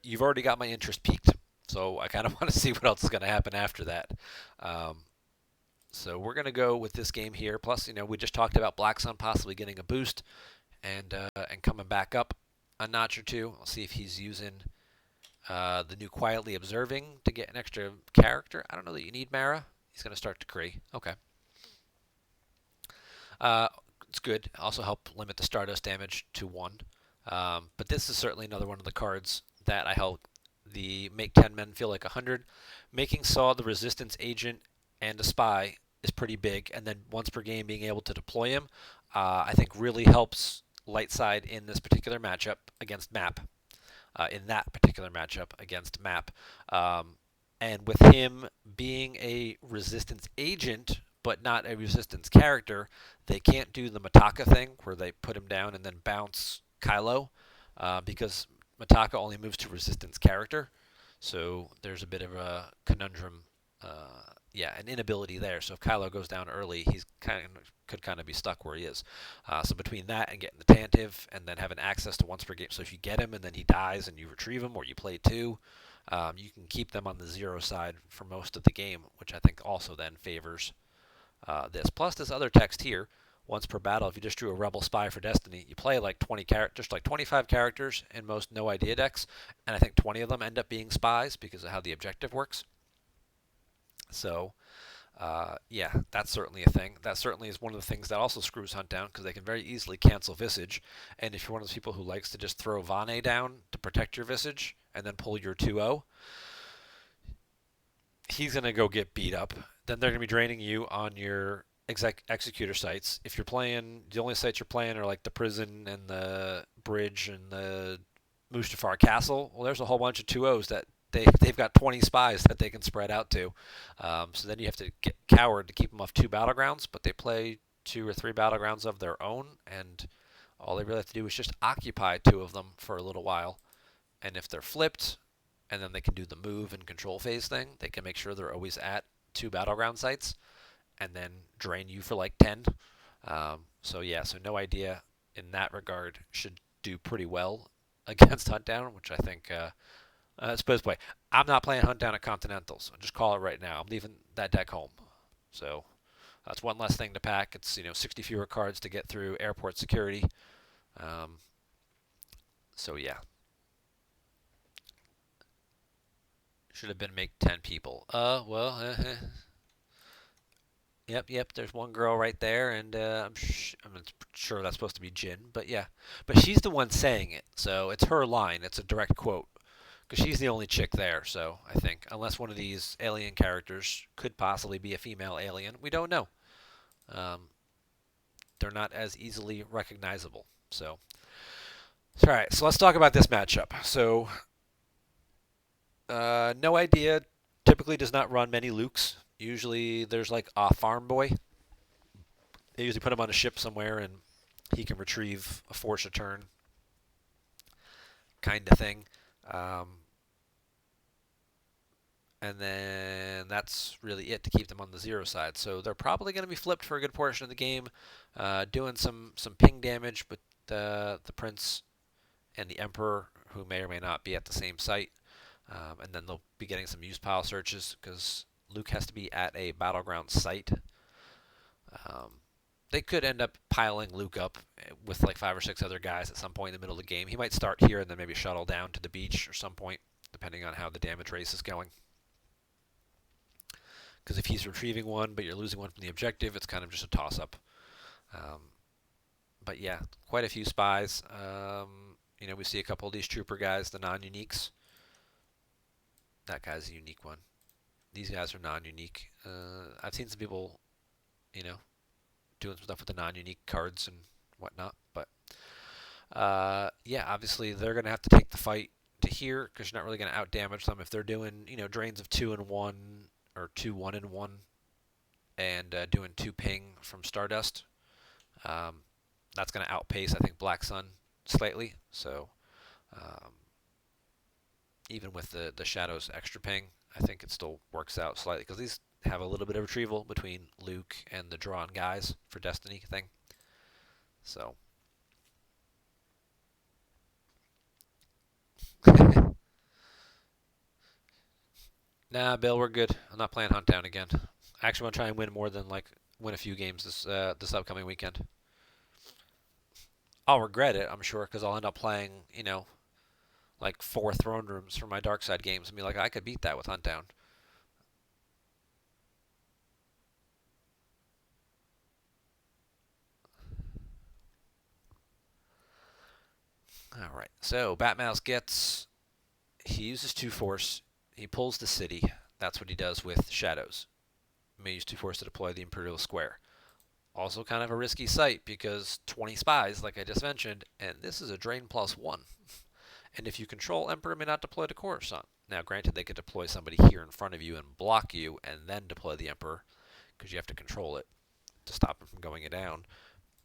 you've already got my interest peaked. So I kind of want to see what else is going to happen after that. So we're going to go with this game here. Plus, we just talked about Black Sun possibly getting a boost and coming back up a notch or two. I'll see if he's using the new Quietly Observing to get an extra character. I don't know that you need Mara. He's going to start Decree. Okay. It's good. Also help limit the Stardust damage to 1. But this is certainly another one of the cards that I help the make 10 men feel like 100. Making Saw the Resistance Agent and a Spy is pretty big, and then once per game being able to deploy him, I think really helps Lightside in this particular matchup against Map. In that particular matchup against Map. And with him being a Resistance Agent, but not a Resistance character, they can't do the Mitaka thing where they put him down and then bounce Kylo, because Mitaka only moves to Resistance character. So there's a bit of a conundrum, an inability there. So if Kylo goes down early, he's could kind of be stuck where he is. So between that and getting the Tantive and then having access to once per game, so if you get him and then he dies and you retrieve him or you play 2, you can keep them on the 0 side for most of the game, which I think also then favors this. Plus this other text here, once per battle, if you just drew a Rebel Spy for Destiny, you play like 20 characters, just like 25 characters in most No Idea decks, and I think 20 of them end up being spies because of how the objective works. So, that's certainly a thing. That certainly is one of the things that also screws Hunt down, because they can very easily cancel Visage, and if you're one of those people who likes to just throw Vane down to protect your Visage and then pull your 2-0, he's going to go get beat up. Then they're going to be draining you on your executor sites. If you're playing, the only sites you're playing are like the prison and the bridge and the Mustafar Castle, well, there's a whole bunch of 2-0s that they've got 20 spies that they can spread out to. So then you have to get Coward to keep them off 2 battlegrounds, but they play 2 or 3 battlegrounds of their own, and all they really have to do is just occupy 2 of them for a little while. And if they're flipped, and then they can do the move and control phase thing, they can make sure they're always at 2 battleground sites, and then drain you for like 10. So No Idea in that regard should do pretty well against Hunt Down, which I think, let's put it this way, I'm not playing Hunt Down at Continentals. I'll just call it right now. I'm leaving that deck home. So that's one less thing to pack. It's 60 fewer cards to get through airport security. Um, so yeah, should have been make 10 people. Yep. There's one girl right there, and I'm sure that's supposed to be Jin, but yeah, but she's the one saying it, so it's her line. It's a direct quote because she's the only chick there. So I think unless one of these alien characters could possibly be a female alien, we don't know. Um, they're not as easily recognizable. So all right, so let's talk about this matchup. So no idea. Typically does not run many Lukes. Usually there's like a farm boy. They usually put him on a ship somewhere and he can retrieve a force return kind of thing. Um, and then that's really it to keep them on the zero side. So they're probably going to be flipped for a good portion of the game, doing some ping damage with the Prince and the Emperor, who may or may not be at the same site. And then they'll be getting some use pile searches because Luke has to be at a battleground site. Um, they could end up piling Luke up with like 5 or 6 other guys at some point in the middle of the game. He might start here and then maybe shuttle down to the beach or some point, depending on how the damage race is going. Because if he's retrieving one but you're losing one from the objective, it's kind of just a toss-up. But yeah, quite a few spies. We see a couple of these trooper guys, the non-uniques. That guy's a unique one. These guys are non-unique. I've seen some people, doing some stuff with the non-unique cards and whatnot. But yeah, obviously they're going to have to take the fight to here because you're not really going to out-damage them if they're doing, drains of 2 and 1 or 2 1 and 1 and doing 2 ping from Stardust. That's going to outpace, I think, Black Sun slightly. So even with the Shadows extra ping, I think it still works out slightly because these have a little bit of retrieval between Luke and the drawn guys for Destiny thing. So nah, Bill, we're good. I'm not playing Hunt Down again. I actually want to try and win more than win a few games this upcoming weekend. I'll regret it, I'm sure, because I'll end up playing, like 4 throne rooms for my dark side games and be like, I could beat that with Hunt Down. All right, so Batmouse he uses 2 force, he pulls the city. That's what he does with Shadows. He may use 2 force to deploy the Imperial Square. Also kind of a risky site because 20 spies, like I just mentioned, and this is a drain +1. And if you control Emperor, may not deploy to Coruscant. Now, granted, they could deploy somebody here in front of you and block you, and then deploy the Emperor, because you have to control it to stop him from going down.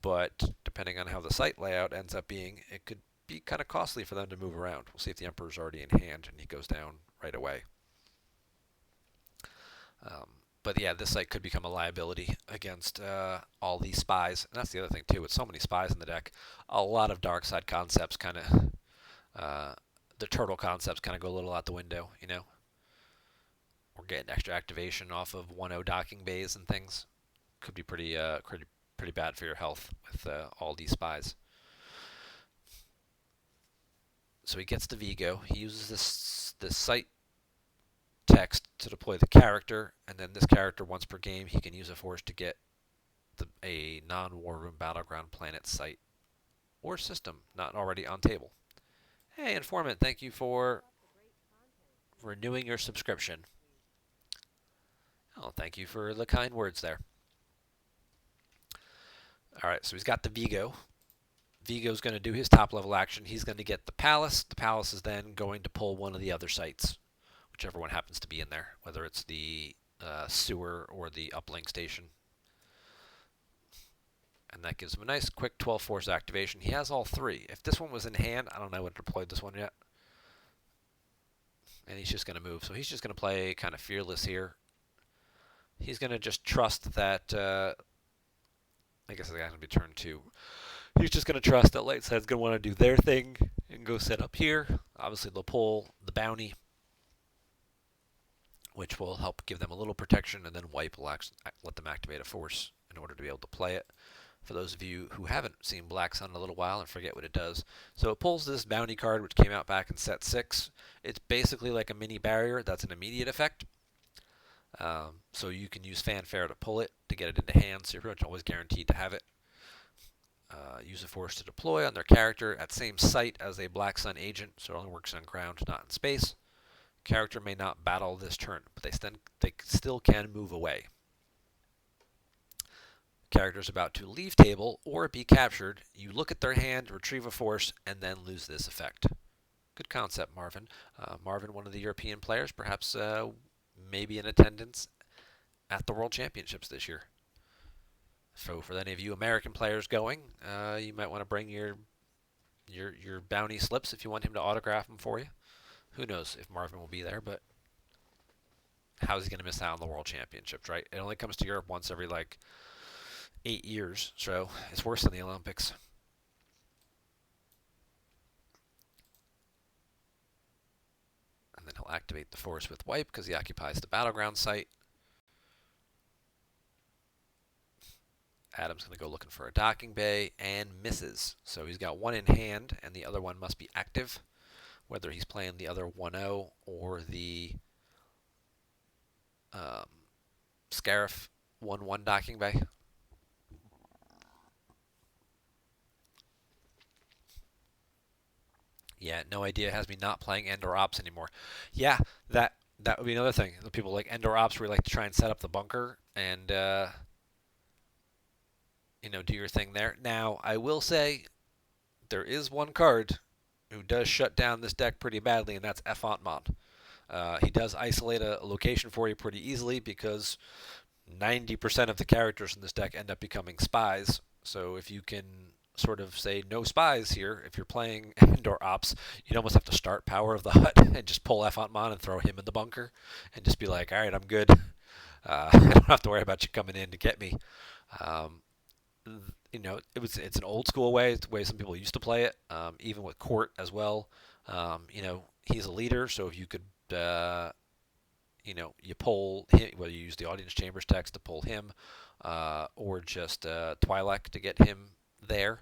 But depending on how the site layout ends up being, it could be kind of costly for them to move around. We'll see if the Emperor's already in hand and he goes down right away. But yeah, this site could become a liability against all these spies. And that's the other thing, too. With so many spies in the deck, a lot of dark side concepts kind of... the turtle concepts kind of go a little out the window, We're getting extra activation off of 1-0 docking bays and things. Could be pretty bad for your health with all these spies. So he gets the Vigo. He uses this site text to deploy the character, and then this character once per game he can use a force to get a non-war room battleground planet site or system not already on table. Hey, Informant, thank you for renewing your subscription. Oh, thank you for the kind words there. All right, so he's got the Vigo. Vigo's going to do his top level action. He's going to get the Palace. The Palace is then going to pull one of the other sites, whichever one happens to be in there, whether it's the sewer or the uplink station. And that gives him a nice quick 12 force activation. He has all 3. If this one was in hand, I don't know, I would have deployed this one yet. And he's just going to move. So he's just going to play kind of fearless here. He's going to just trust that, I guess it's going to be turn 2. He's just going to trust that light side's going to want to do their thing and go set up here. Obviously, they'll pull the bounty, which will help give them a little protection, and then wipe will let them activate a force in order to be able to play it. For those of you who haven't seen Black Sun in a little while and forget what it does, so it pulls this bounty card, which came out back in set 6. It's basically like a mini barrier that's an immediate effect. So you can use Fanfare to pull it to get it into hand, so you're pretty much always guaranteed to have it. Use a force to deploy on their character at same site as a Black Sun agent, so it only works on ground, not in space. Character may not battle this turn, but they still can move away. Character's about to leave table or be captured. You look at their hand, retrieve a force, and then lose this effect. Good concept, Marvin. Marvin, one of the European players, perhaps maybe in attendance at the World Championships this year. So for any of you American players going, you might want to bring your bounty slips if you want him to autograph them for you. Who knows if Marvin will be there, but how's he going to miss out on the World Championships, right? It only comes to Europe once every, 8 years, so it's worse than the Olympics. And then he'll activate the force with wipe because he occupies the battleground site. Adam's going to go looking for a docking bay and misses. So he's got one in hand, and the other one must be active, whether he's playing the other 1-0 or the Scarif 1-1 docking bay. Yeah, no idea. It has me not playing Endor Ops anymore. Yeah, that would be another thing. The people like Endor Ops really like to try and set up the bunker and do your thing there. Now, I will say there is one card who does shut down this deck pretty badly, and that's Effantmon. He does isolate a location for you pretty easily because 90% of the characters in this deck end up becoming spies. So if you can sort of say no spies here, if you're playing Endor Ops, you'd almost have to start Power of the Hut and just pull Effantmon and throw him in the bunker and just be like, all right, I'm good. I don't have to worry about you coming in to get me. It's an old school way. It's the way some people used to play it, even with Court as well. He's a leader, so if you could, you pull him, whether you use the Audience Chambers text to pull him, or just Twi'lek to get him there.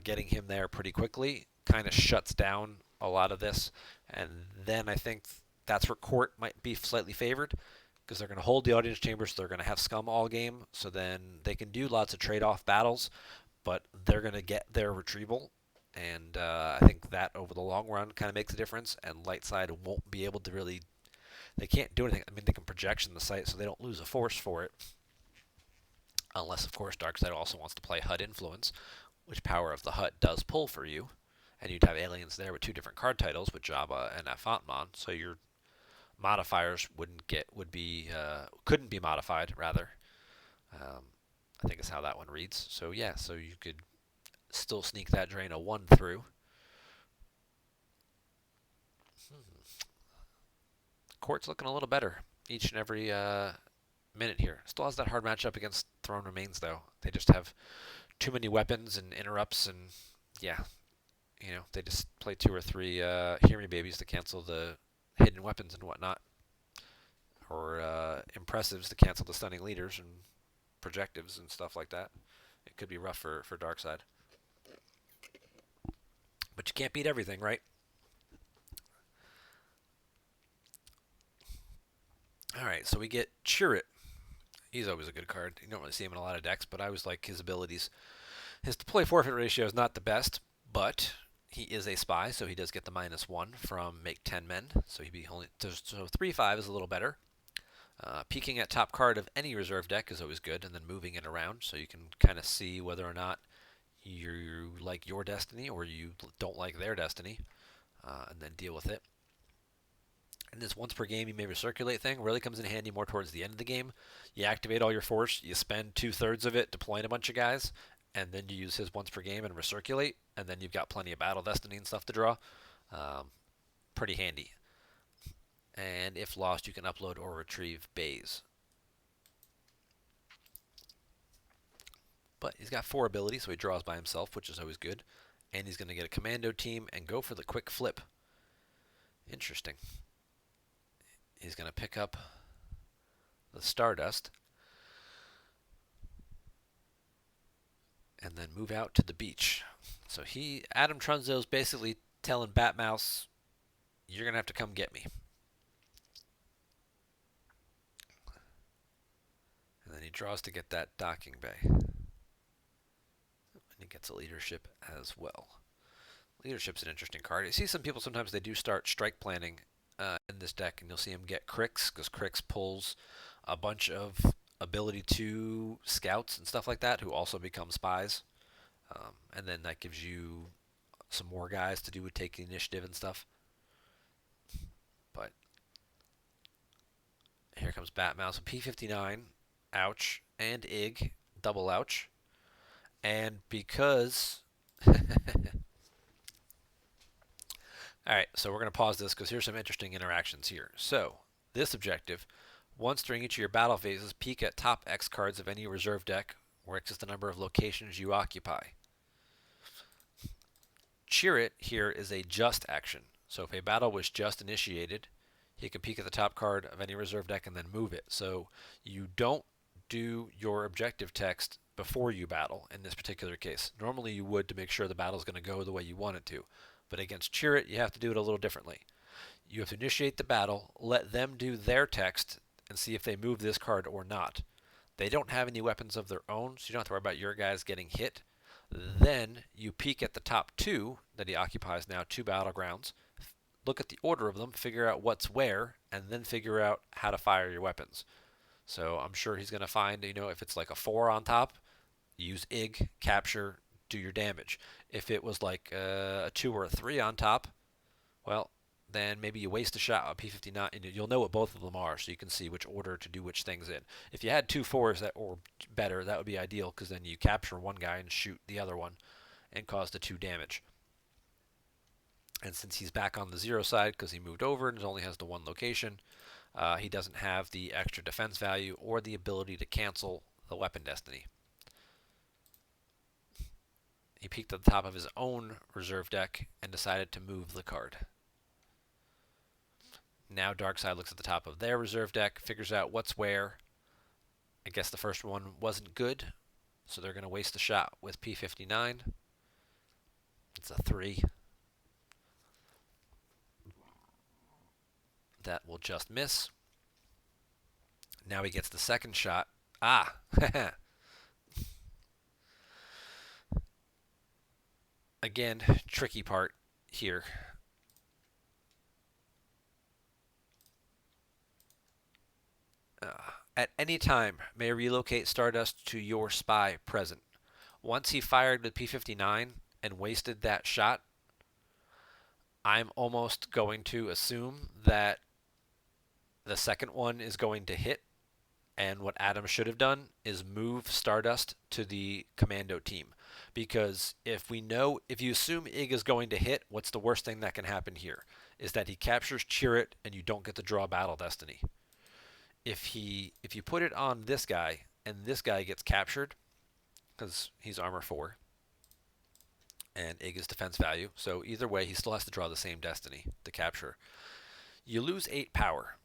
Getting him there pretty quickly kind of shuts down a lot of this, and then I think that's where Court might be slightly favored, because they're going to hold the Audience Chambers, so they're going to have scum all game, so then they can do lots of trade-off battles, but they're going to get their retrieval, and I think that over the long run kind of makes a difference, and light side won't be able to really, they can't do anything. I mean, they can projection the site so they don't lose a force for it, unless, of course, dark side also wants to play HUD Influence, which Power of the HUD does pull for you, and you'd have aliens there with 2 different card titles with Jabba and Effantmon, so your modifiers couldn't be modified, rather. I think is how that one reads. So yeah, so you could still sneak that drain a 1 through. Court's looking a little better each and every minute here. Still has that hard matchup against Throne Remains, though. They just have too many weapons and interrupts, and yeah, they just play 2 or 3 Hear Me Babies to cancel the hidden weapons and whatnot, or impressives to cancel the stunning leaders and projectives and stuff like that. It could be rough for Darkseid. But you can't beat everything, right? Alright, so we get Chirrut. He's always a good card. You don't really see him in a lot of decks, but I always like his abilities. His deploy forfeit ratio is not the best, but he is a spy, so he does get the -1 from make 10 men. So he'd be only, so 3/5 is a little better. Peeking at top card of any reserve deck is always good, and then moving it around so you can kind of see whether or not you like your destiny or you don't like their destiny, and then deal with it. And this once per game you may recirculate thing really comes in handy more towards the end of the game. You activate all your force, you spend 2/3 of it deploying a bunch of guys, and then you use his once per game and recirculate, and then you've got plenty of battle destiny and stuff to draw. Pretty handy. And if lost, you can upload or retrieve bays. But he's got 4 abilities, so he draws by himself, which is always good. And he's going to get a commando team and go for the quick flip. Interesting. He's going to pick up the Stardust and then move out to the beach. So Adamtrunzo is basically telling Batmouse, you're going to have to come get me. And then he draws to get that docking bay. And he gets a leadership as well. Leadership's an interesting card. You see some people sometimes they do start strike planning in this deck, and you'll see them get Crix, because Crix pulls a bunch of ability 2 scouts and stuff like that who also become spies. And then that gives you some more guys to do with taking initiative and stuff. But here comes Batmouse with P59, ouch, and Ig, double ouch. And because... Alright, so we're going to pause this because here's some interesting interactions here. So, this objective, once during each of your battle phases, peek at top X cards of any reserve deck, where X is the number of locations you occupy. Cheer It here is a just action. So if a battle was just initiated, he can peek at the top card of any reserve deck and then move it. So you don't do your objective text before you battle in this particular case. Normally you would to make sure the battle is going to go the way you want it to. But against Cheer It, you have to do it a little differently. You have to initiate the battle, let them do their text, and see if they move this card or not. They don't have any weapons of their own, so you don't have to worry about your guys getting hit. Then you peek at the top 2 that he occupies now, 2 battlegrounds, look at the order of them, figure out what's where, and then figure out how to fire your weapons. So I'm sure he's going to find, if it's like a 4 on top, use Ig, capture, do your damage. If it was like a 2 or a 3 on top, well, then maybe you waste a shot on P59. And you'll know what both of them are, so you can see which order to do which things in. If you had 2 4s or better, that would be ideal, because then you capture one guy and shoot the other one and cause the 2 damage. And since he's back on the 0 side because he moved over and only has the 1 location, he doesn't have the extra defense value or the ability to cancel the weapon destiny. He peeked at the top of his own reserve deck and decided to move the card. Now Darkseid looks at the top of their reserve deck, figures out what's where. I guess the first one wasn't good, so they're going to waste a shot with P59. It's a 3. That will just miss. Now he gets the second shot. Ah! Again, tricky part here. At any time, may relocate Stardust to your spy present. Once he fired with P59 and wasted that shot, I'm almost going to assume that the second one is going to hit, and what Adam should have done is move Stardust to the commando team. Because if you assume Ig is going to hit, what's the worst thing that can happen here? Is that he captures Cheer It and you don't get to draw Battle Destiny. If you put it on this guy and this guy gets captured, because he's armor 4 and Ig is defense value, so either way he still has to draw the same destiny to capture. You lose 8 power,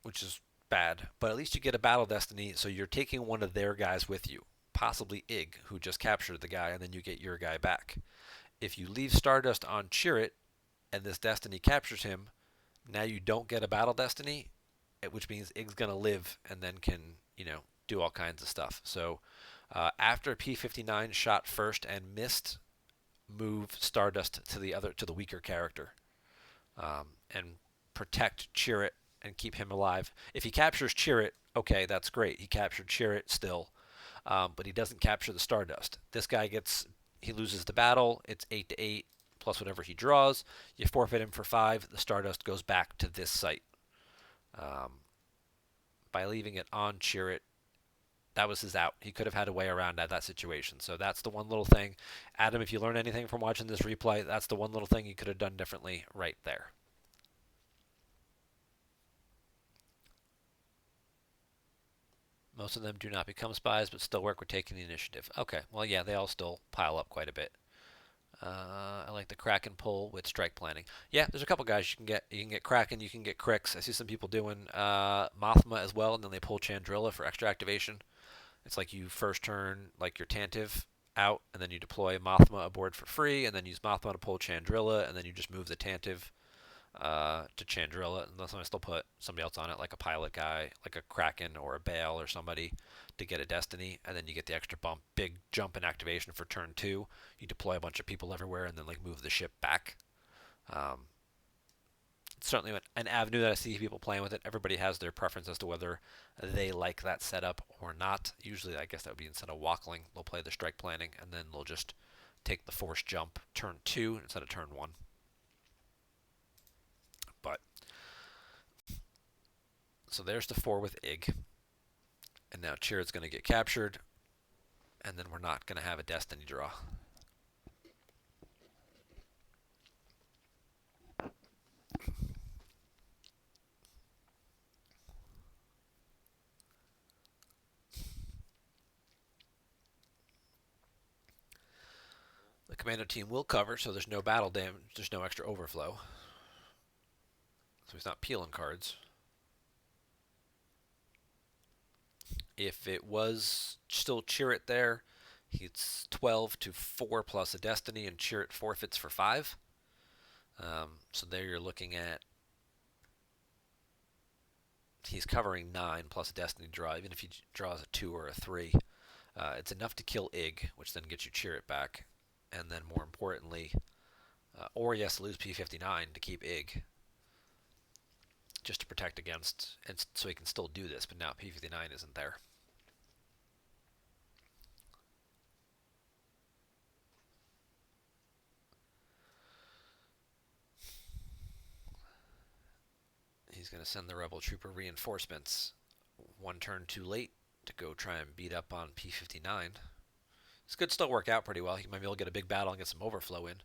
which is bad, but at least you get a battle destiny, so you're taking one of their guys with you, possibly Ig, who just captured the guy, and then you get your guy back. If you leave Stardust on Cheer It and this destiny captures him, now you don't get a battle destiny, which means Ig's going to live and then can, do all kinds of stuff. So after P59 shot first and missed, move Stardust to the weaker character and protect Cheer It and keep him alive. If he captures Cheer It, okay, that's great. He captured Cheer It still, but he doesn't capture the Stardust. This guy he loses the battle. It's 8-8 plus whatever he draws. You forfeit him for 5. The Stardust goes back to this site. By leaving it on Cheer It, that was his out. He could have had a way around that situation. So that's the one little thing. Adam, if you learn anything from watching this replay, that's the one little thing you could have done differently right there. Most of them do not become spies, but still work with taking the initiative. Okay, well, yeah, they all still pile up quite a bit. I like the Kraken pull with strike planning. Yeah, there's a couple guys you can get. You can get Kraken, you can get Crix. I see some people doing Mothma as well, and then they pull Chandrilla for extra activation. It's like you first turn like your Tantive out, and then you deploy Mothma aboard for free, and then use Mothma to pull Chandrilla, and then you just move the Tantive to Chandrilla, and then I still put somebody else on it, like a pilot guy, like a Kraken or a Bale or somebody, to get a Destiny, and then you get the extra bump, big jump in activation for turn two. You deploy a bunch of people everywhere, and then like move the ship back. Um, it's certainly an avenue that I see people playing with it. Everybody has their preference as to whether they like that setup or not. Usually, I guess that would be instead of walkling, they'll play the strike planning, and then they'll just take the force jump turn two instead of turn one. But so there's the four with Ig. And now Chirrut's going to get captured, and then we're not going to have a Destiny draw. The Commando team will cover, so there's no battle damage, there's no extra overflow. So he's not peeling cards. If it was still Chirrut there, he's 12 to 4 plus a Destiny, and Chirrut forfeits for 5. So there you're looking at he's covering 9 plus a Destiny draw, even if he draws a 2 or a 3. It's enough to kill Ig, which then gets you Chirrut back. And then more importantly, or he has to lose P59 to keep Ig, just to protect against, and so he can still do this, but now P59 isn't there. He's going to send the Rebel Trooper reinforcements one turn too late to go try and beat up on P59. This could still work out pretty well. He might be able to get a big battle and get some overflow in.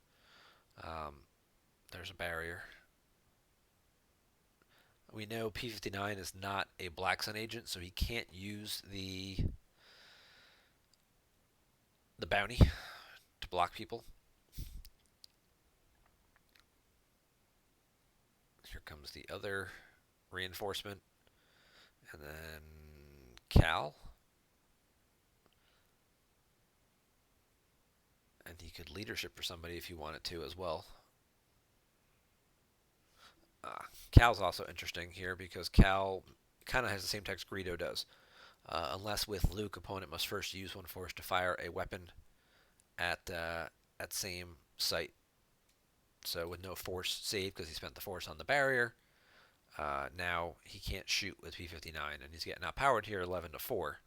There's a barrier. We know P59 is not a Black Sun agent, so he can't use the bounty to block people. Here comes the other reinforcement. And then Cal. And he could leadership for somebody if he wanted to as well. Cal's also interesting here because Cal kind of has the same text Greedo does. Unless with Luke, opponent must first use one force to fire a weapon at same site. So with no force save because he spent the force on the barrier, now he can't shoot with P59, and he's getting outpowered here 11 to 4.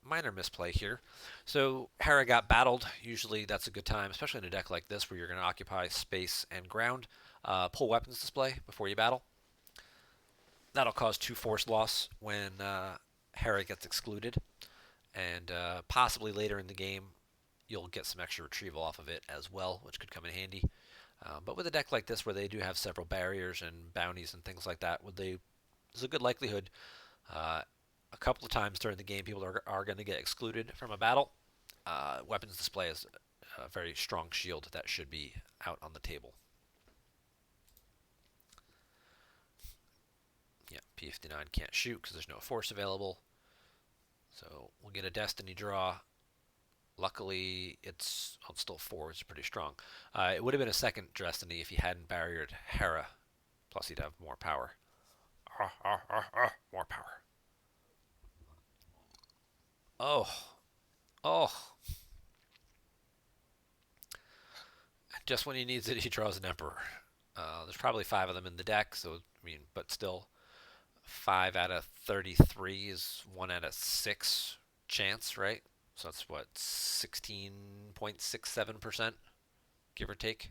Minor misplay here. So Hera got battled. Usually that's a good time, especially in a deck like this where you're going to occupy space and ground. Pull weapons display before you battle. That'll cause 2 force loss when Hera gets excluded, and possibly later in the game you'll get some extra retrieval off of it as well, which could come in handy. But with a deck like this where they do have several barriers and bounties and things like that, there's a good likelihood a couple of times during the game people are going to get excluded from a battle. Weapons display is a very strong shield that should be out on the table. Yeah, P59 can't shoot because there's no force available. So we'll get a Destiny draw. Luckily, it's still 4. It's pretty strong. It would have been a second Destiny if he hadn't barriered Hera. Plus, he'd have more power. More power. Oh. Oh. Just when he needs it, he draws an Emperor. There's probably 5 of them in the deck, so, I mean, but still, 5 out of 33 is 1 out of 6 chance, right? So that's what, 16.67%, give or take.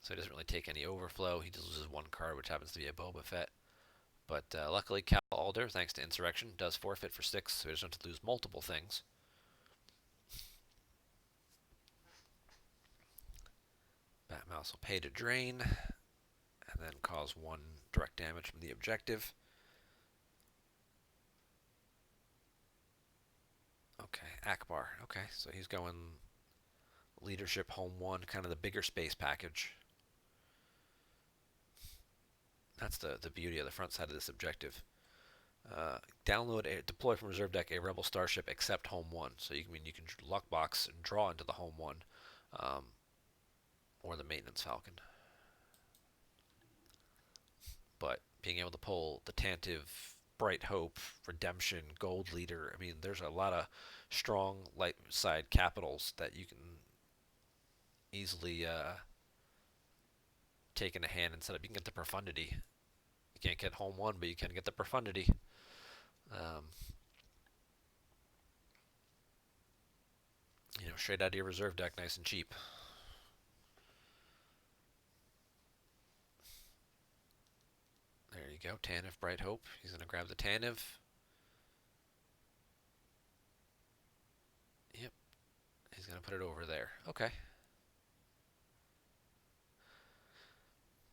So he doesn't really take any overflow. He just loses 1 card, which happens to be a Boba Fett. But luckily, Cal Alder, thanks to Insurrection, does forfeit for 6, so he doesn't have to lose multiple things. Batmouse will pay to drain. And and then cause 1 direct damage from the objective. Okay, Akbar. Okay, so he's going leadership home 1, kind of the bigger space package. That's the beauty of the front side of this objective. Deploy from reserve deck a rebel starship except home 1. So you can luckbox and draw into the home 1, um, or the maintenance falcon. But being able to pull the Tantive, Bright Hope, Redemption, Gold Leader, I mean, there's a lot of strong light side capitals that you can easily take in a hand and set up. You can get the Profundity. You can't get home 1, but you can get the Profundity. Um, straight out of your reserve deck, nice and cheap. There you go, Tantive, Bright Hope. He's going to grab the Tantive. Yep, he's going to put it over there. Okay.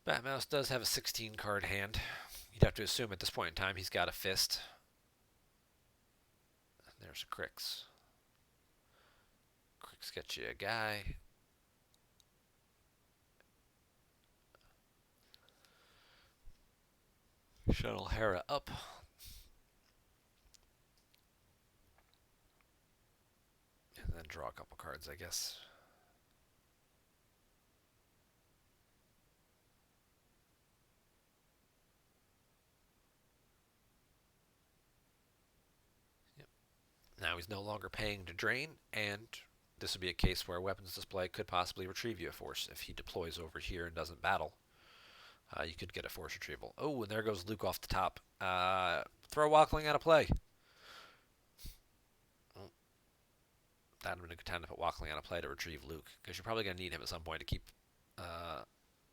Batmouse does have a 16 card hand. You'd have to assume at this point in time he's got a fist. And there's a Crix. Crix gets you a guy. Shuttle Hera up. And then draw a couple cards, I guess. Yep. Now he's no longer paying to drain, and this would be a case where weapons display could possibly retrieve you a force if he deploys over here and doesn't battle. You could get a force retrieval. Oh, and there goes Luke off the top. Throw Walkling out of play. Oh, that would have been a good time to put Walkling out of play to retrieve Luke, because you're probably going to need him at some point to keep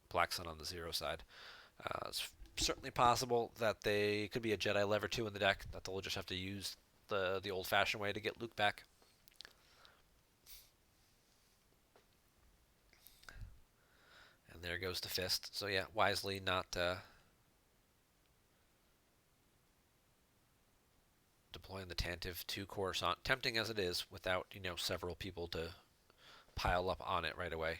Black Sun on the 0 side. It's certainly possible that they could be a Jedi Lever 2 in the deck, that they'll just have to use the old-fashioned way to get Luke back. And there goes the fist. So yeah, wisely not deploying the Tantive to Coruscant, tempting as it is, without several people to pile up on it right away.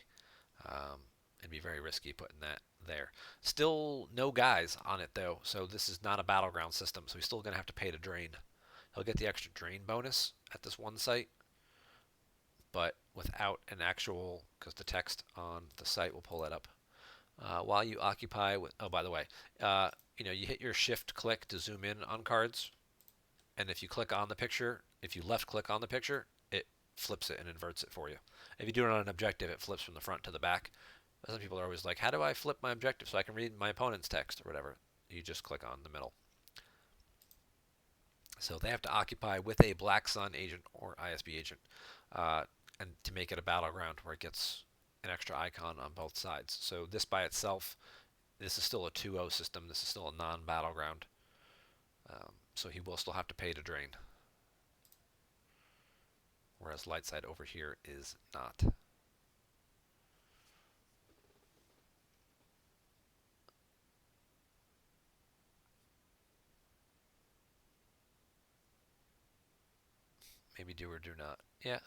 It'd be very risky putting that there. Still no guys on it though, so this is not a battleground system, so he's still going to have to pay to drain. He'll get the extra drain bonus at this one site, but without an actual, because the text on the site will pull that up. While you occupy with, oh, by the way, you hit your shift click to zoom in on cards, and if you click on the picture, if you left click on the picture, it flips it and inverts it for you. If you do it on an objective, it flips from the front to the back. Some people are always like, how do I flip my objective so I can read my opponent's text or whatever? You just click on the middle. So they have to occupy with a Black Sun agent or ISB agent, and to make it a battleground where it gets an extra icon on both sides. So this by itself, this is still a 2-0 system. This is still a non-battleground. So he will still have to pay to drain. Whereas light side over here is not. Maybe do or do not. Yeah.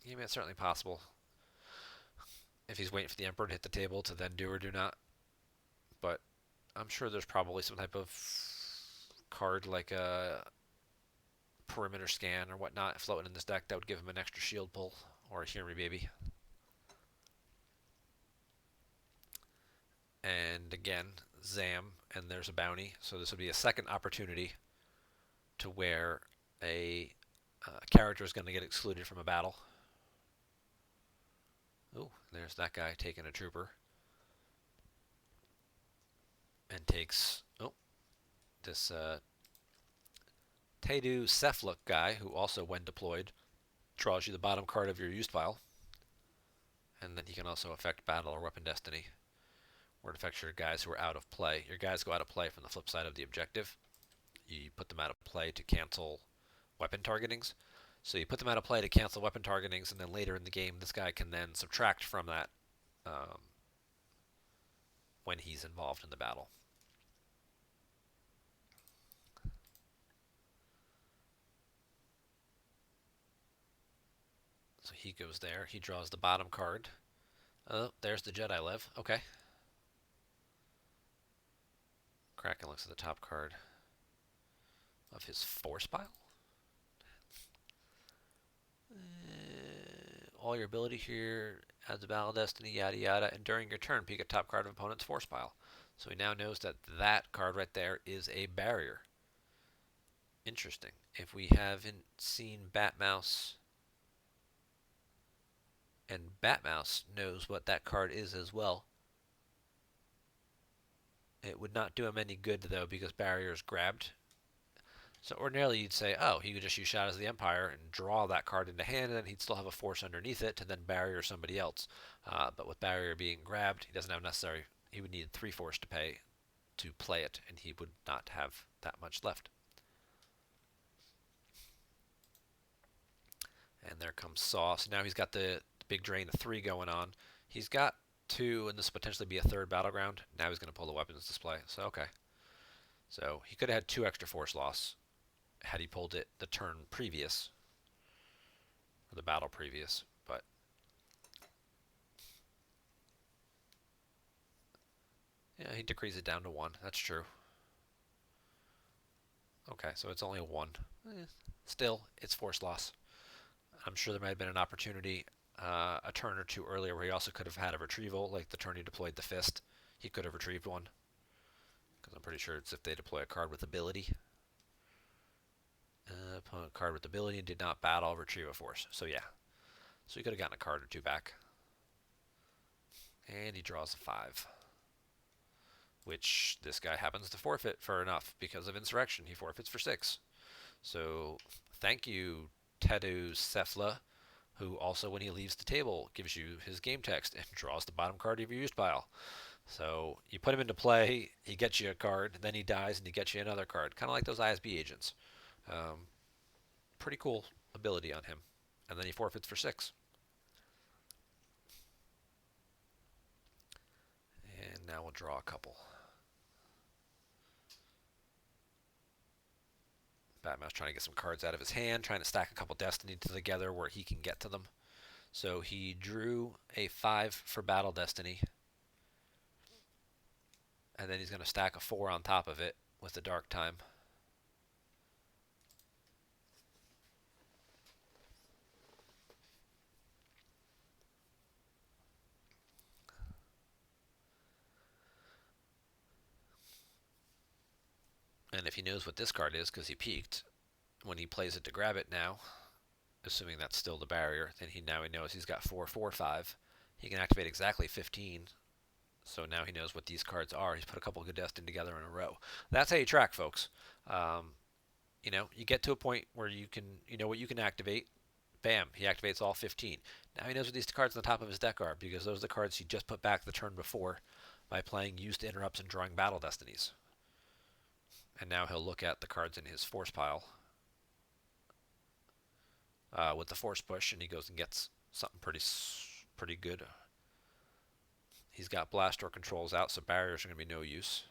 Yeah, I mean, it's certainly possible. If he's waiting for the Emperor to hit the table to then do or do not. But I'm sure there's probably some type of card like a perimeter scan or whatnot floating in this deck that would give him an extra shield pull or a Hear Me Baby. And again, Zam, and there's a bounty. So this would be a second opportunity to where a character is going to get excluded from a battle. Oh, there's that guy taking a trooper. And takes, this Tedu Cephaluk guy, who also, when deployed, draws you the bottom card of your used pile. And then he can also affect battle or weapon destiny, or it affects your guys who are out of play. Your guys go out of play from the flip side of the objective. You put them out of play to cancel weapon targetings. So you put them out of play to cancel weapon targetings, and then later in the game, this guy can then subtract from that um, when he's involved in the battle. So he goes there. He draws the bottom card. Oh, there's the Jedi Lev. Okay. Kraken looks at the top card of his force pile. All your ability here adds a battle destiny, yada yada, and during your turn, pick a top card of opponent's force pile. So he now knows that that card right there is a barrier. Interesting. If we haven't seen Batmouse, and Batmouse knows what that card is as well, it would not do him any good though because barrier is grabbed. So ordinarily you'd say, oh, he could just use Shadows of the Empire and draw that card into hand, and then he'd still have a force underneath it to then barrier somebody else. But with barrier being grabbed, he doesn't have necessary. He would need 3 force to pay to play it, and he would not have that much left. And there comes Sauce. Now he's got the big drain of 3 going on. He's got 2, and this potentially be a 3rd battleground. Now he's going to pull the weapons display. So okay. So he could have had 2 extra force loss had he pulled it the turn previous, or the battle previous, but yeah, he decreases it down to 1. That's true. Okay, so it's only a 1. Still, it's force loss. I'm sure there might have been an opportunity a turn or 2 earlier where he also could have had a retrieval, like the turn he deployed the fist. He could have retrieved one, because I'm pretty sure it's if they deploy a card with ability. Opponent card with ability and did not battle, retrieve a force. So yeah, so he could have gotten a card or 2 back. And he draws a 5, which this guy happens to forfeit for enough because of insurrection. He forfeits for 6. So thank you, Tedu Sefla, who also, when he leaves the table, gives you his game text and draws the bottom card of your used pile. So you put him into play, he gets you a card, then he dies and he gets you another card. Kind of like those ISB agents. Pretty cool ability on him. And then he forfeits for 6. And now we'll draw a couple. Batmouse trying to get some cards out of his hand, trying to stack a couple Destiny together where he can get to them. So he drew a 5 for Battle Destiny. And then he's going to stack a 4 on top of it with the Dark Time. And if he knows what this card is, because he peeked, when he plays it to grab it now, assuming that's still the barrier, then he knows he's got 4, 4, 5. He can activate exactly 15. So now he knows what these cards are. He's put a couple of good Destiny together in a row. That's how you track, folks. You get to a point where you know what you can activate. Bam, he activates all 15. Now he knows what these cards on the top of his deck are, because those are the cards he just put back the turn before by playing used interrupts and drawing battle destinies. And now he'll look at the cards in his force pile with the force push, and he goes and gets something pretty good. He's got blast door controls out, so barriers are going to be no use.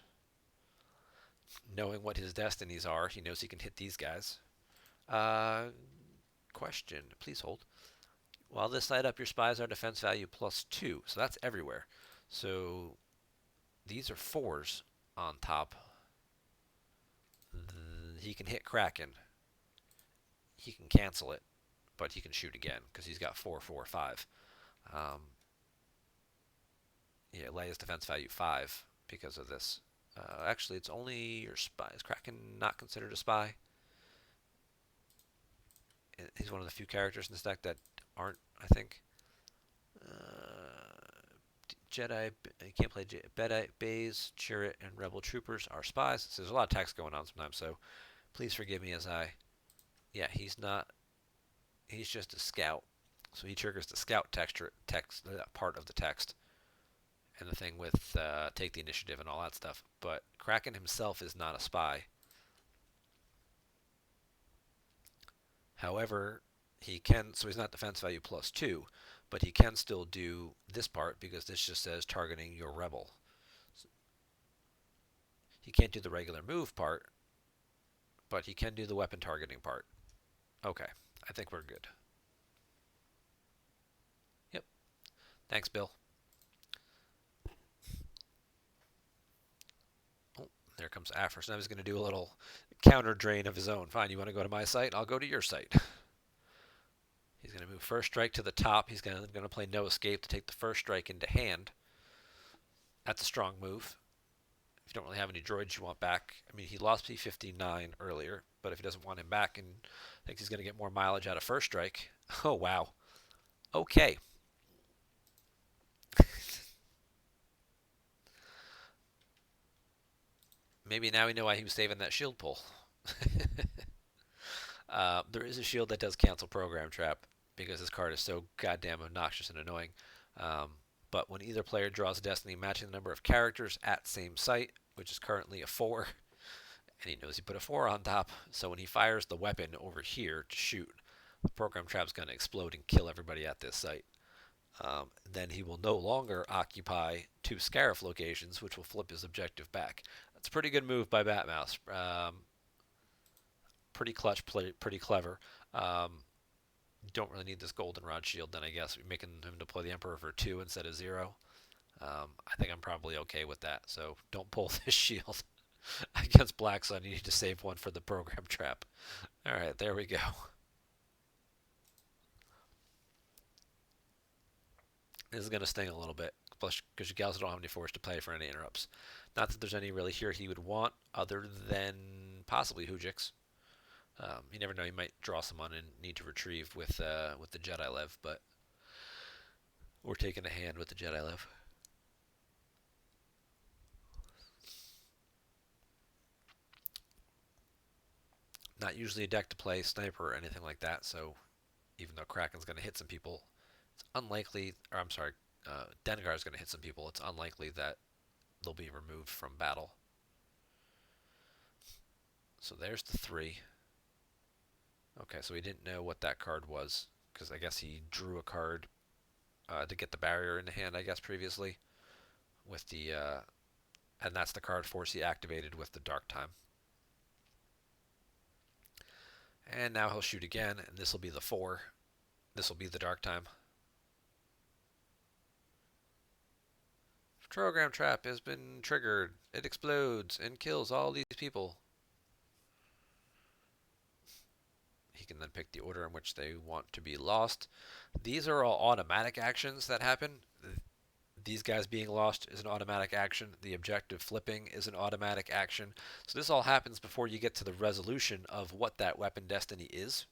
Knowing what his destinies are, he knows he can hit these guys. Question, please hold. While this light up, your spies are defense value +2, so that's everywhere. So these are 4s on top. He can hit Kraken. He can cancel it, but he can shoot again because he's got 4, 4, 5. Yeah, Leia's defense value 5 because of this. Actually, it's only your spy. Is Kraken not considered a spy? He's one of the few characters in this deck that aren't, I think. Jedi, you can't play Jedi, Bays, Chirrut, and Rebel Troopers are spies. So there's a lot of text going on sometimes, so please forgive me as I... Yeah, he's not... He's just a scout. So he triggers the scout text part of the text. And the thing with take the initiative and all that stuff. But Kraken himself is not a spy. However, He can, so he's not defense value +2, but he can still do this part because this just says targeting your rebel. He can't do the regular move part, but he can do the weapon targeting part. Okay, I think we're good. Yep. Thanks, Bill. Oh, there comes Afro. So now he's going to do a little counter drain of his own. Fine, you want to go to my site? I'll go to your site. He's going to move first strike to the top. He's going to play no escape to take the first strike into hand. That's a strong move. If you don't really have any droids you want back, I mean, he lost P-59 earlier, but if he doesn't want him back and thinks he's going to get more mileage out of first strike, oh wow. Okay. Maybe now we know why he was saving that shield pull. There is a shield that does cancel program trap because this card is so goddamn obnoxious and annoying. Um, but when either player draws a destiny matching the number of characters at same site, which is currently a 4, and he knows he put a 4 on top, so when he fires the weapon over here to shoot, the program trap's going to explode and kill everybody at this site. Then he will no longer occupy 2 Scarif locations, which will flip his objective back. That's a pretty good move by Batmouse. Pretty clutch, pretty clever. Don't really need this goldenrod shield then, I guess. We're making him deploy the Emperor for 2 instead of 0. I think I'm probably okay with that. So don't pull this shield. Against Black Sun, you need to save one for the program trap. Alright, there we go. This is going to sting a little bit, plus because you guys don't have any force to play for any interrupts. Not that there's any really here he would want, other than possibly Hujix. You never know, you might draw someone and need to retrieve with the Jedi Lev, but we're taking a hand with the Jedi Lev. Not usually a deck to play Sniper or anything like that, so even though Kraken's going to hit some people, it's unlikely, or I'm sorry, Dengar's going to hit some people, it's unlikely that they'll be removed from battle. So there's the 3. Okay, so we didn't know what that card was, because I guess he drew a card to get the barrier in hand, I guess, previously, with the, and that's the card force he activated with the Dark Time. And now he'll shoot again, and this will be the 4. This will be the Dark Time. Program trap has been triggered. It explodes and kills all these people. He can then pick the order in which they want to be lost. These are all automatic actions that happen. These guys being lost is an automatic action. The objective flipping is an automatic action. So this all happens before you get to the resolution of what that weapon destiny is.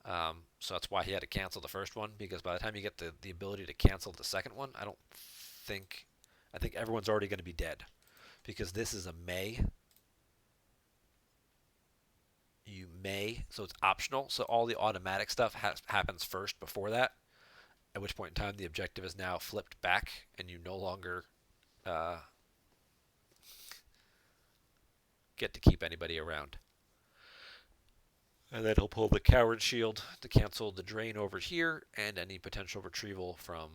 So that's why he had to cancel the first one, because by the time you get the ability to cancel the second one, I think everyone's already going to be dead, because this is a may. You may, so it's optional. So all the automatic stuff happens first before that, at which point in time the objective is now flipped back, and you no longer get to keep anybody around. And then he'll pull the Coward Shield to cancel the drain over here and any potential retrieval from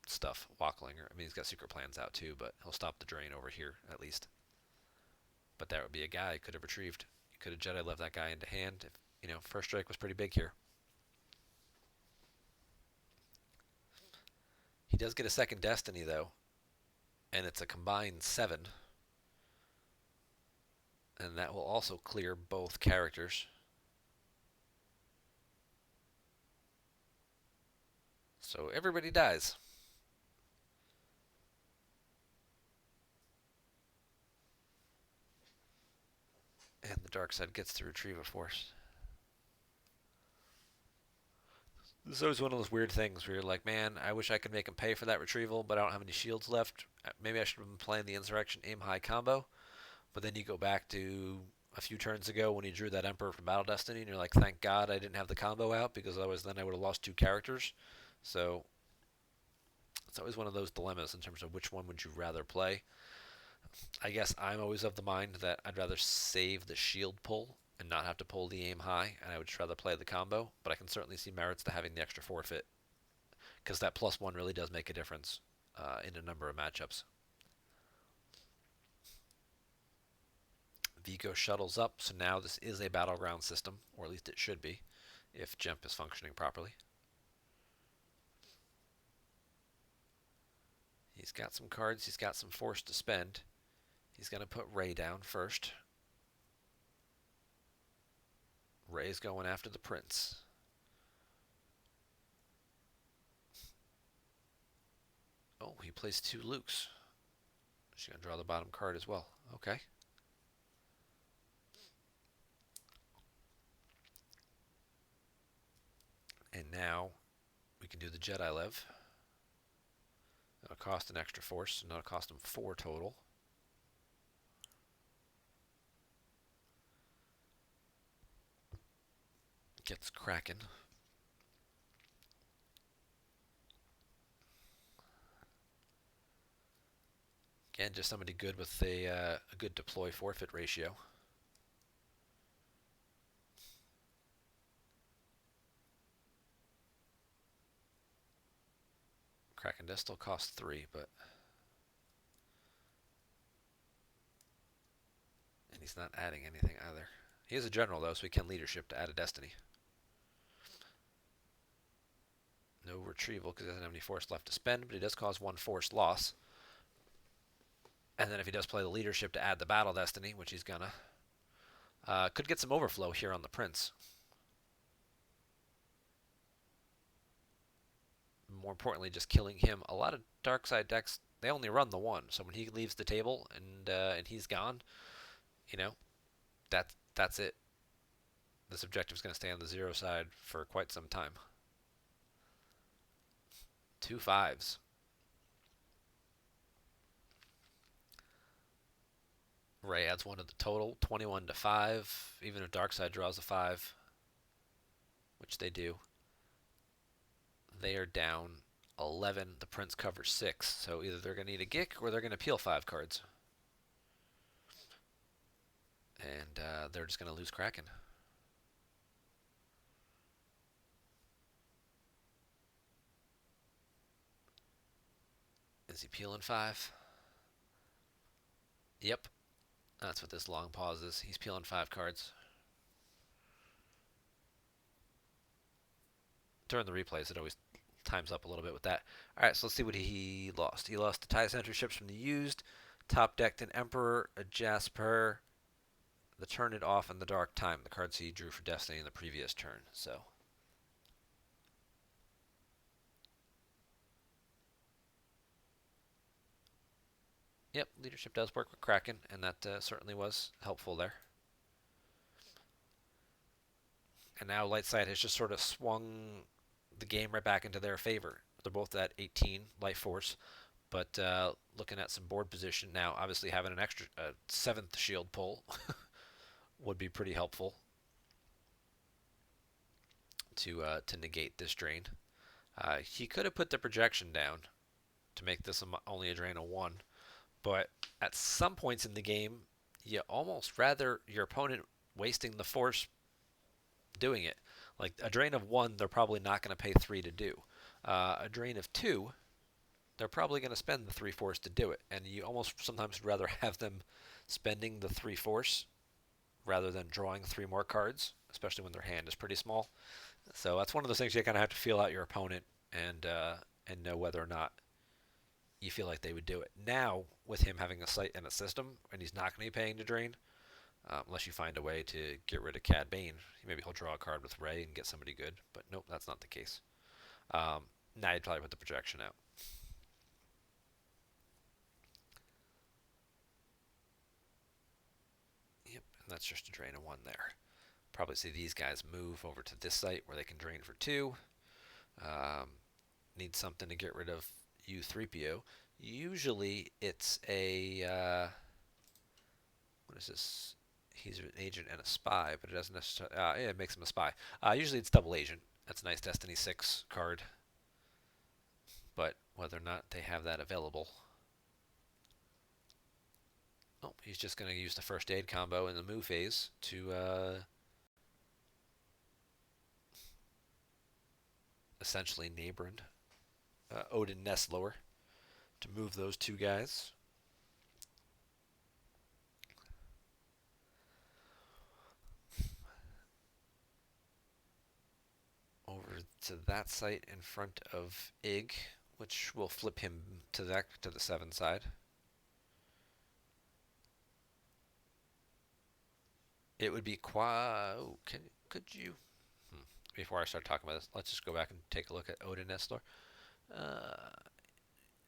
stuff. Walklinger. I mean, he's got secret plans out too, but he'll stop the drain over here at least. But that would be a guy he could have retrieved. He could have Jedi left that guy into hand. If, first strike was pretty big here. He does get a second destiny though, and it's a combined 7. And that will also clear both characters. So everybody dies. And the dark side gets to retrieve a force. This is always one of those weird things where you're like, man, I wish I could make him pay for that retrieval, but I don't have any shields left. Maybe I should have been playing the Insurrection aim high combo. But then you go back to a few turns ago when he drew that Emperor from Battle Destiny, and you're like, thank God I didn't have the combo out, because otherwise then I would have lost 2 characters. So it's always one of those dilemmas in terms of which one would you rather play. I guess I'm always of the mind that I'd rather save the shield pull and not have to pull the aim high, and I would just rather play the combo, but I can certainly see merits to having the extra forfeit, because that +1 really does make a difference in a number of matchups. Vigo shuttles up, so now this is a battleground system, or at least it should be, if GEMP is functioning properly. He's got some cards, he's got some force to spend. He's going to put Ray down first. Ray's going after the Prince. Oh, he plays 2 Lukes. She's going to draw the bottom card as well. Okay. And now we can do the Jedi Lev. It'll cost an extra force, and it'll cost him 4 total. Gets Kraken. Again, just somebody good with a good deploy forfeit ratio. Kraken does still cost 3, but... And he's not adding anything either. He is a general, though, so he can leadership to add a destiny. No retrieval because he doesn't have any force left to spend, but he does cause 1 force loss. And then if he does play the leadership to add the battle destiny, which he's gonna, could get some overflow here on the Prince. More importantly, just killing him. A lot of dark side decks, they only run the 1, so when he leaves the table and he's gone, you know, that's it. This objective is going to stay on the 0 side for quite some time. 2 5s. Ray adds 1 to the total, 21 to 5. Even if Darkseid draws a 5, which they do, they are down 11. The Prince covers 6, so either they're going to need a Gick or they're going to peel 5 cards. And they're just going to lose Kraken. Is he peeling 5? Yep. That's what this long pause is. He's peeling 5 cards. During the replays, it always times up a little bit with that. Alright, so let's see what he lost. He lost the TIE Center ships from the used, top decked an Emperor, a Jasper, the Turn It Off, and the Dark Time, the cards he drew for Destiny in the previous turn. So, yep, leadership does work with Kraken, and that certainly was helpful there. And now Lightside has just sort of swung the game right back into their favor. They're both at 18 life force, but looking at some board position now, obviously having an extra 7th shield pull would be pretty helpful to negate this drain. He could have put the projection down to make this only a drain of 1, but at some points in the game, you almost rather your opponent wasting the force doing it. Like a drain of 1, they're probably not going to pay 3 to do. A drain of 2, they're probably going to spend the 3 force to do it, and you almost sometimes would rather have them spending the 3 force rather than drawing 3 more cards, especially when their hand is pretty small. So that's one of those things you kind of have to feel out your opponent and know whether or not you feel like they would do it. Now, with him having a site and a system, and he's not going to be paying to drain, unless you find a way to get rid of Cad Bane. Maybe he'll draw a card with Ray and get somebody good, but nope, that's not the case. Now you'd probably put the projection out. Yep, and that's just a drain of 1 there. Probably see these guys move over to this site where they can drain for 2. Need something to get rid of U3PO. Usually it's a... what is this? He's an agent and a spy, but it doesn't necessarily... yeah, it makes him a spy. Usually it's double agent. That's a nice Destiny 6 card. But whether or not they have that available... Oh, he's just going to use the first aid combo in the move phase to essentially Nabrand, Odin Nestlower, to move those two guys. Over to that site in front of Ig, which will flip him to the 7 side. It would be quite. Oh, could you? Before I start talking about this, let's just go back and take a look at Odin Nestler. Uh,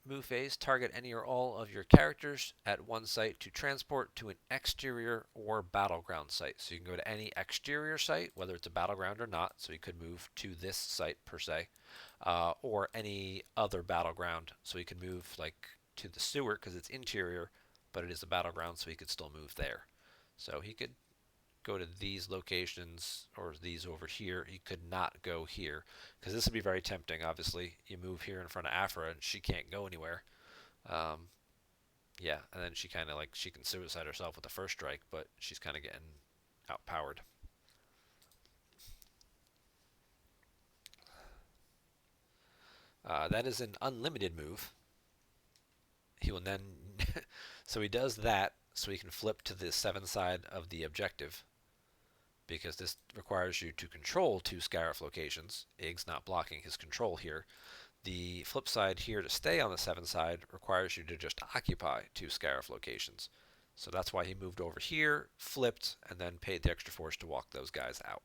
Move phase, target any or all of your characters at one site to transport to an exterior or battleground site. So you can go to any exterior site, whether it's a battleground or not. So you could move to this site per se, or any other battleground. So you can move like to the sewer because it's interior, but it is a battleground, so he could still move there. So he could go to these locations or these over here. He could not go here because this would be very tempting. Obviously, you move here in front of Afra and she can't go anywhere. Um, yeah, and then she kind of like she can suicide herself with the first strike, but she's kind of getting outpowered. That is an unlimited move. He will then, so he does that so he can flip to the 7 side of the objective because this requires you to control 2 Scarif locations. Ig's not blocking his control here. The flip side here to stay on the 7 side requires you to just occupy 2 Scarif locations. So that's why he moved over here, flipped, and then paid the extra force to walk those guys out.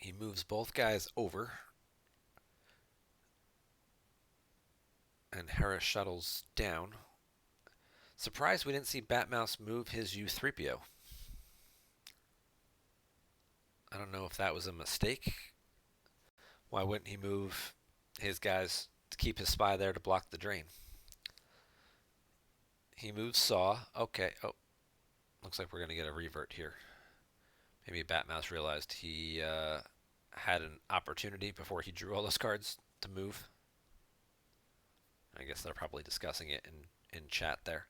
He moves both guys over, and Hera shuttles down. Surprised we didn't see Batmouse move his U-3PO. I don't know if that was a mistake. Why wouldn't he move his guys to keep his spy there to block the drain? He moves Saw. Okay. Oh, looks like we're going to get a revert here. Maybe Batmouse realized he had an opportunity before he drew all those cards to move. I guess they're probably discussing it in chat there.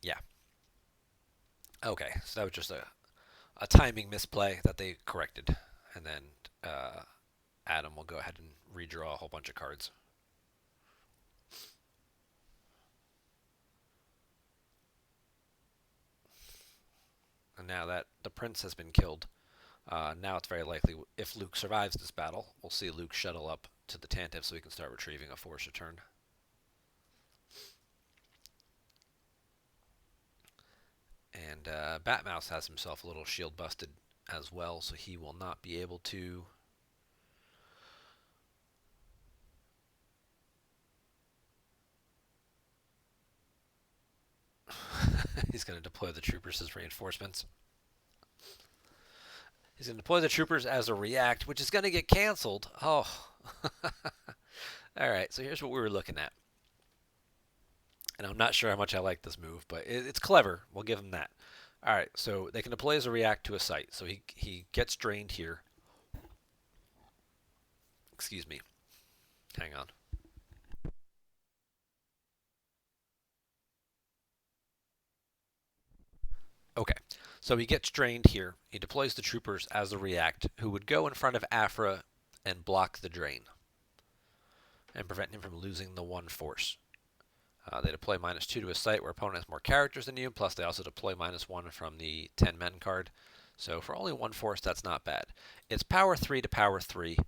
Yeah. Okay, so that was just a timing misplay that they corrected. And then Adam will go ahead and redraw a whole bunch of cards. And now that the prince has been killed, now it's very likely if Luke survives this battle, we'll see Luke shuttle up to the Tantive so he can start retrieving a force return. And Batmouse has himself a little shield busted as well, so he will not be able to he's going to deploy the troopers as reinforcements. He's going to deploy the troopers as a react, which is going to get canceled. Oh. All right, so here's what we were looking at. And I'm not sure how much I like this move, but it's clever. We'll give him that. All right, so they can deploy as a react to a site. So he gets drained here. Excuse me. Hang on. Okay, so he gets drained here. He deploys the troopers as a react, who would go in front of Afra and block the drain and prevent him from losing the 1 force. They deploy -2 to a site where opponent has more characters than you, plus they also deploy -1 from the 10 men card. So for only 1 force, that's not bad. It's power 3 to power 3,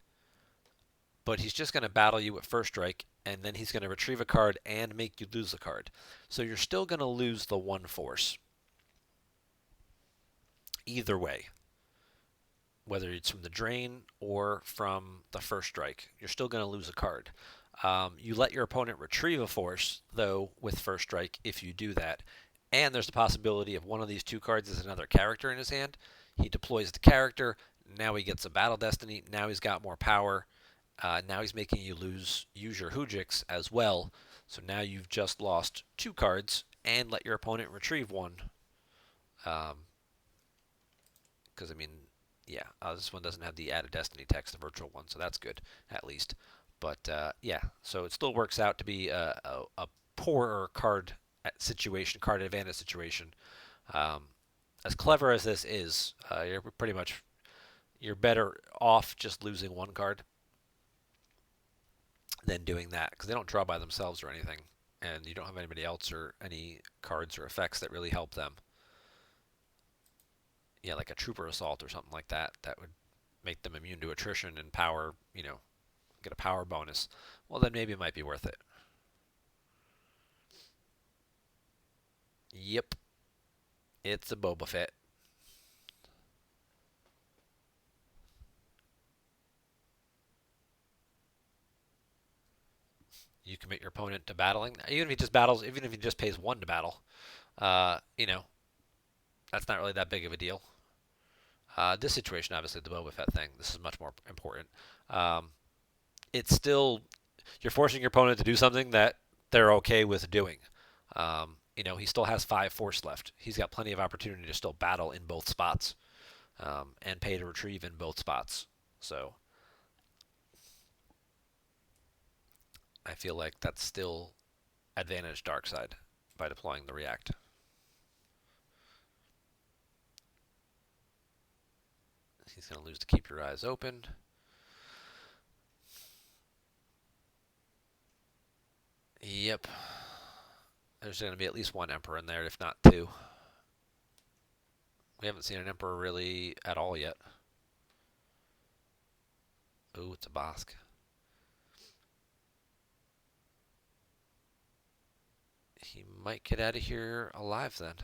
but he's just going to battle you at first strike, and then he's going to retrieve a card and make you lose a card. So you're still going to lose the 1 force. Either way. Whether it's from the drain or from the first strike, you're still going to lose a card. You let your opponent retrieve a force, though, with first strike if you do that. And there's the possibility of one of these 2 cards is another character in his hand. He deploys the character. Now he gets a battle destiny. Now he's got more power. Now he's making you use your Hujix as well. So now you've just lost 2 cards and let your opponent retrieve 1. Because, I mean, yeah, this one doesn't have the added destiny text, the virtual one, so that's good, at least. But, yeah, so it still works out to be a poorer card situation, card advantage situation. Um, as clever as this is, you're better off just losing 1 card than doing that, because they don't draw by themselves or anything, and you don't have anybody else or any cards or effects that really help them. Yeah, like a trooper assault or something like that, that would make them immune to attrition and power, get a power bonus. Well, then maybe it might be worth it. Yep, it's a Boba Fett. You commit your opponent to battling, even if he just battles, even if he just pays 1 to battle. Uh, you know, that's not really that big of a deal. This situation, obviously, the Boba Fett thing, this is much more important. Um, it's still, you're forcing your opponent to do something that they're okay with doing. He still has 5 force left. He's got plenty of opportunity to still battle in both spots, and pay to retrieve in both spots. So I feel like that's still advantage dark side by deploying the react. He's going to lose to keep your eyes open. Yep. There's going to be at least 1 Emperor in there, if not 2. We haven't seen an Emperor really at all yet. Ooh, it's a Bosk. He might get out of here alive then.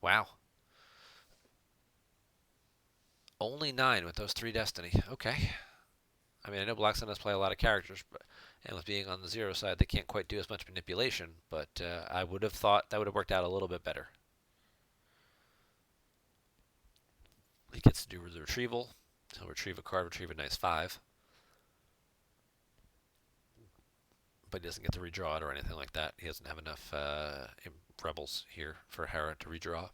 Wow. Only 9 with those 3 destiny. Okay. I mean, I know Black Sun does play a lot of characters, and with being on the 0 side, they can't quite do as much manipulation, but I would have thought that would have worked out a little bit better. He gets to do the retrieval. He'll retrieve a card, retrieve a nice 5. But he doesn't get to redraw it or anything like that. He doesn't have enough rebels here for Hera to redraw.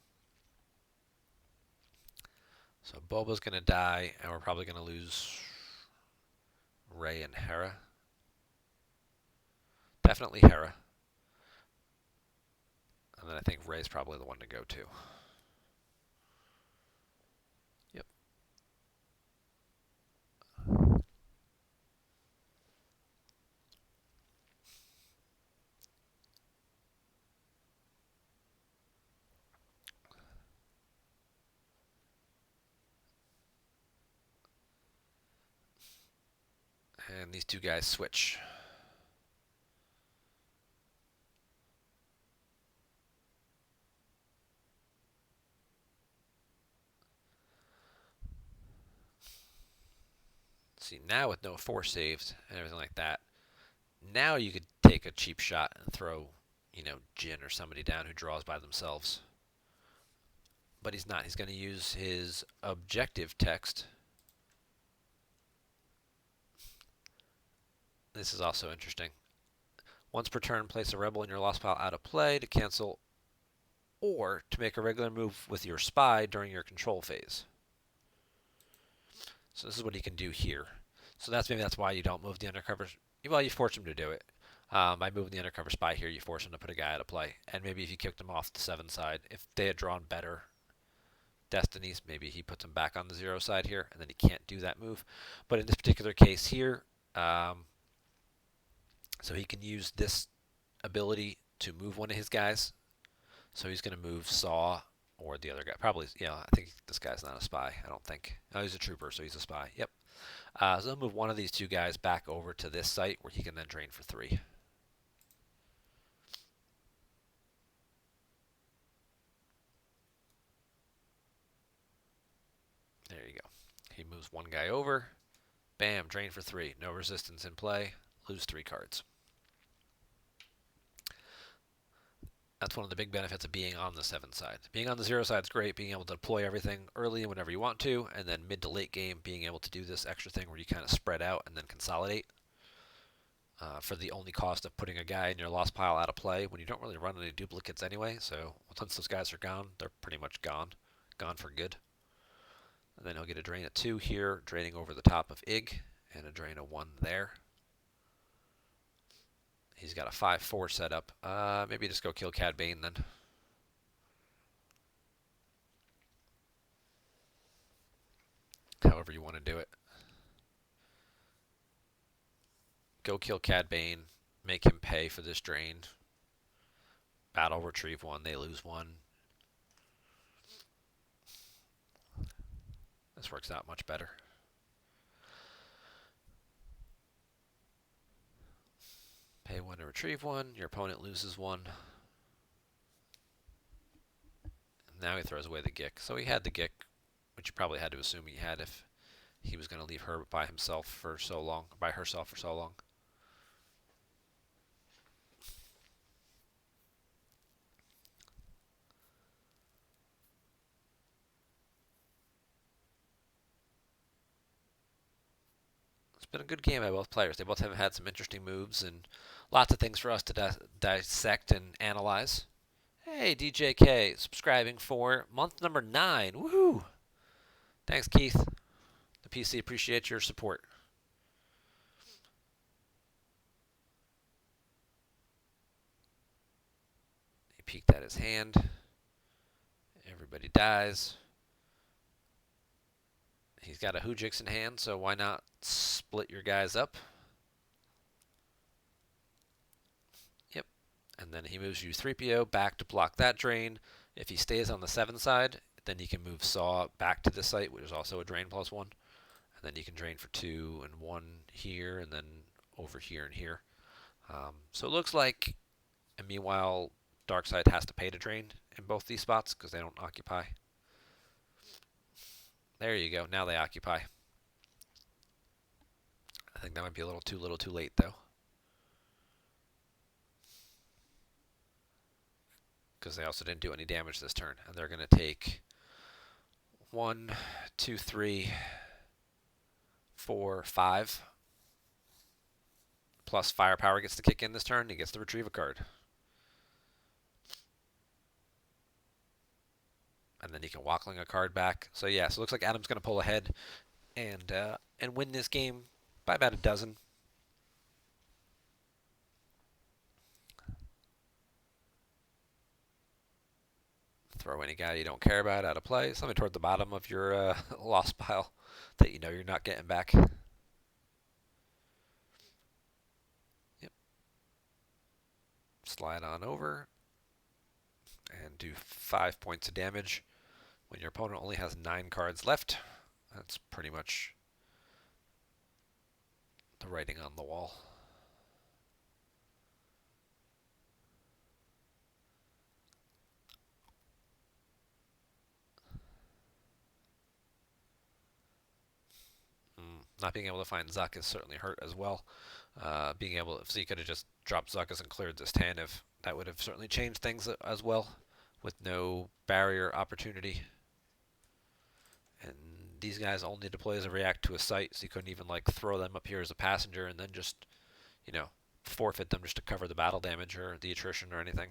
So Boba's going to die, and we're probably going to lose Rey and Hera. Definitely Hera. And then I think Rey's probably the one to go to. Yep. And these 2 guys switch. See, now with no force saved and everything like that, now you could take a cheap shot and throw, Jin or somebody down who draws by themselves. But he's not. He's going to use his objective text. This is also interesting. Once per turn, place a rebel in your lost pile out of play to cancel or to make a regular move with your spy during your control phase. So this is what he can do here. So maybe that's why you don't move the undercover. Well, you force him to do it. By moving the undercover spy here, you force him to put a guy out of play. And maybe if you kicked him off the 7 side, if they had drawn better destinies, maybe he puts him back on the 0 side here, and then he can't do that move. But in this particular case here, so he can use this ability to move one of his guys. So he's going to move Saw or the other guy. Probably, I think this guy's not a spy. I don't think. Oh, he's a trooper, so he's a spy. Yep. So he'll move one of these 2 guys back over to this site where he can then drain for 3. There you go. He moves 1 guy over. Bam, drain for 3. No resistance in play. Lose 3 cards. That's one of the big benefits of being on the 7 side. Being on the 0 side is great, being able to deploy everything early and whenever you want to, and then mid to late game being able to do this extra thing where you kind of spread out and then consolidate. for the only cost of putting a guy in your lost pile out of play when you don't really run any duplicates anyway. So once those guys are gone, they're pretty much gone for good. And then he'll get a drain at 2 here, draining over the top of Ig, and a drain of 1 there. He's got a 5-4 set up. Maybe just go kill Cad Bane then. However you want to do it. Go kill Cad Bane, make him pay for this drain. Battle, retrieve 1, they lose 1. This works out much better. Pay 1 to retrieve 1, your opponent loses 1. And now he throws away the Gick. So he had the Gick, which you probably had to assume he had if he was going to leave her by himself for so long, by herself for so long. It's been a good game by both players. They both have had some interesting moves and lots of things for us to dissect and analyze. Hey, DJK, subscribing for month number 9. Woohoo! Thanks, Keith. The PC appreciates your support. He peeked at his hand. Everybody dies. He's got a Hoojix in hand, so why not split your guys up? Yep. And then he moves you 3PO back to block that drain. If he stays on the 7 side, then he can move Saw back to this site, which is also a drain +1. And then you can drain for 2 and 1 here, and then over here and here. So it looks like, and meanwhile, Darkseid has to pay to drain in both these spots because they don't occupy. There you go. Now they occupy. I think that might be a little too late, though. Because they also didn't do any damage this turn. And they're going to take 1, 2, 3, 4, 5. Plus firepower gets to kick in this turn. He gets to retrieve a card. And then he can Walkling a card back. So yeah, so it looks like Adam's going to pull ahead and win this game by about a dozen. Throw any guy you don't care about out of play. Something toward the bottom of your lost pile that you know you're not getting back. Yep. Slide on over and do 5 points of damage. When your opponent only has 9 cards left, that's pretty much the writing on the wall. Not being able to find Zuck has certainly hurt as well. Being able, if he could have just dropped Zuckus and cleared this Tanev, that would have certainly changed things as well, with no barrier opportunity. And these guys only deploy as a react to a site, so you couldn't even like throw them up here as a passenger and then just, you know, forfeit them just to cover the battle damage or the attrition or anything.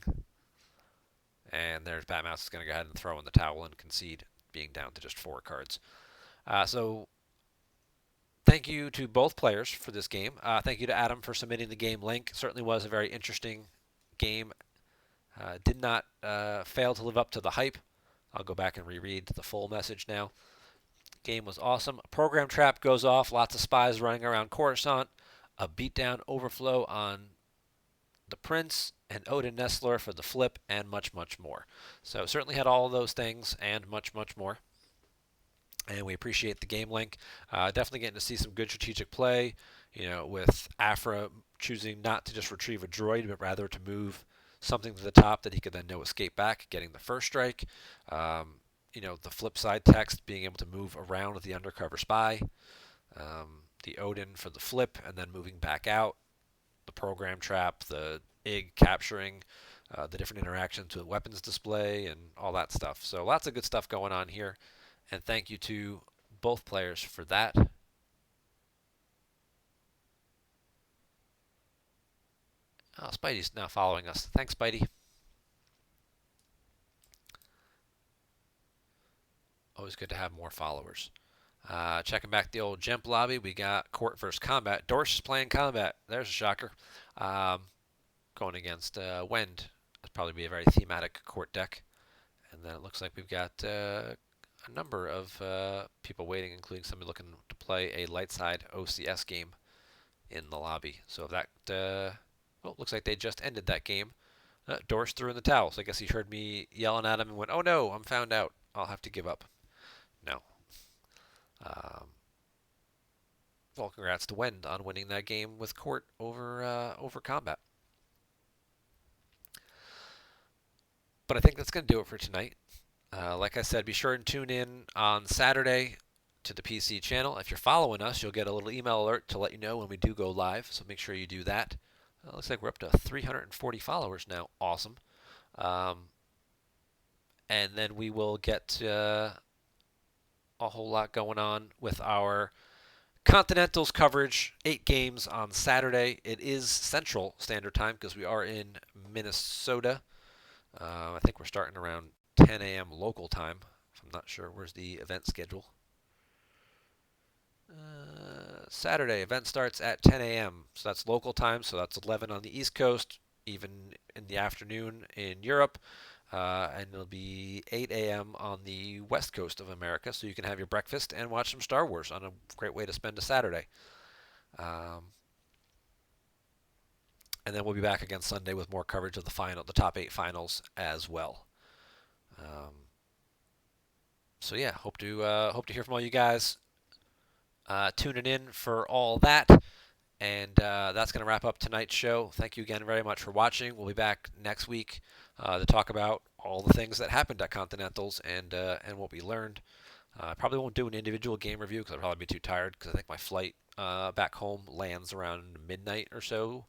And there's Batmouse is going to go ahead and throw in the towel and concede, being down to just 4 cards. So thank you to both players for this game. Thank you to Adam for submitting the game link. Certainly was a very interesting game. Did not fail to live up to the hype. I'll go back and reread the full message now. Game was awesome. A program trap goes off. Lots of spies running around Coruscant. A beatdown overflow on the Prince and Odin Nestler for the flip, and much, much more. So certainly had all of those things and much, much more. And we appreciate the game link. Definitely getting to see some good strategic play, you know, with Afra choosing not to just retrieve a droid, but rather to move something to the top that he could then no escape back, getting the first strike. You know, the flip side text, being able to move around with the undercover spy. The Odin for the flip, and then moving back out. The program trap, the Ig capturing, the different interactions with weapons display, and all that stuff. So lots of good stuff going on here. And thank you to both players for that. Oh, Spidey's now following us. Thanks, Spidey. Always good to have more followers. Checking back the old GEMP lobby, we got Court versus Combat. Dorsch is playing Combat. There's a shocker. Um, Going against Wend. That'd probably be a very thematic Court deck. And then it looks like we've got a number of people waiting, including somebody looking to play a light side OCS game in the lobby. So if that, well, looks like they just ended that game. Dorsch threw in the towel, so I guess he heard me yelling at him and went, "Oh no, I'm found out. I'll have to give up." No. Um, well, congrats to Wend on winning that game with Court over Combat. But I think that's going to do it for tonight. Like I said, be sure and tune in on Saturday to the PC channel. If you're following us, you'll get a little email alert to let you know when we do go live, so make sure you do that. Looks like we're up to 340 followers now. Awesome. Um, and then we will get a whole lot going on with our Continentals coverage. 8 games on Saturday. It is Central Standard Time because we are in Minnesota. I think we're starting around 10 a.m. local time. I'm not sure. Where's the event schedule? Saturday event starts at 10 a.m. So that's local time. So that's 11 on the East Coast, even in the afternoon in Europe. And it'll be 8 a.m. on the West Coast of America. So you can have your breakfast and watch some Star Wars on a great way to spend a Saturday. And then we'll be back again Sunday with more coverage of the top 8 finals as well. So yeah, hope to hear from all you guys tuning in for all that. And that's going to wrap up tonight's show. Thank you again very much for watching. We'll be back next week to talk about all the things that happened at Continentals and what we learned. I probably won't do an individual game review because I'll probably be too tired because I think my flight back home lands around midnight or so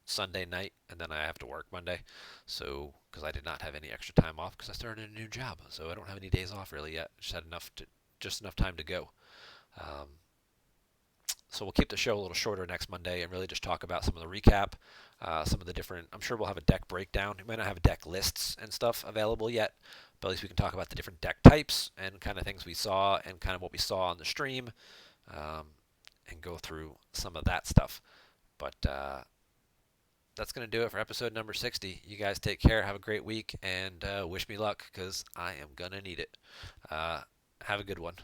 Sunday night, and then I have to work Monday. So because I did not have any extra time off because I started a new job, so I don't have any days off really yet. Just enough time to go. Um, so we'll keep the show a little shorter next Monday and really just talk about some of the recap, some of the different. I'm sure we'll have a deck breakdown. We might not have deck lists and stuff available yet, but at least we can talk about the different deck types and kind of things we saw and kind of what we saw on the stream, um, and go through some of that stuff. But that's going to do it for episode number 60. You guys take care, have a great week, and wish me luck because I am going to need it. Have a good one.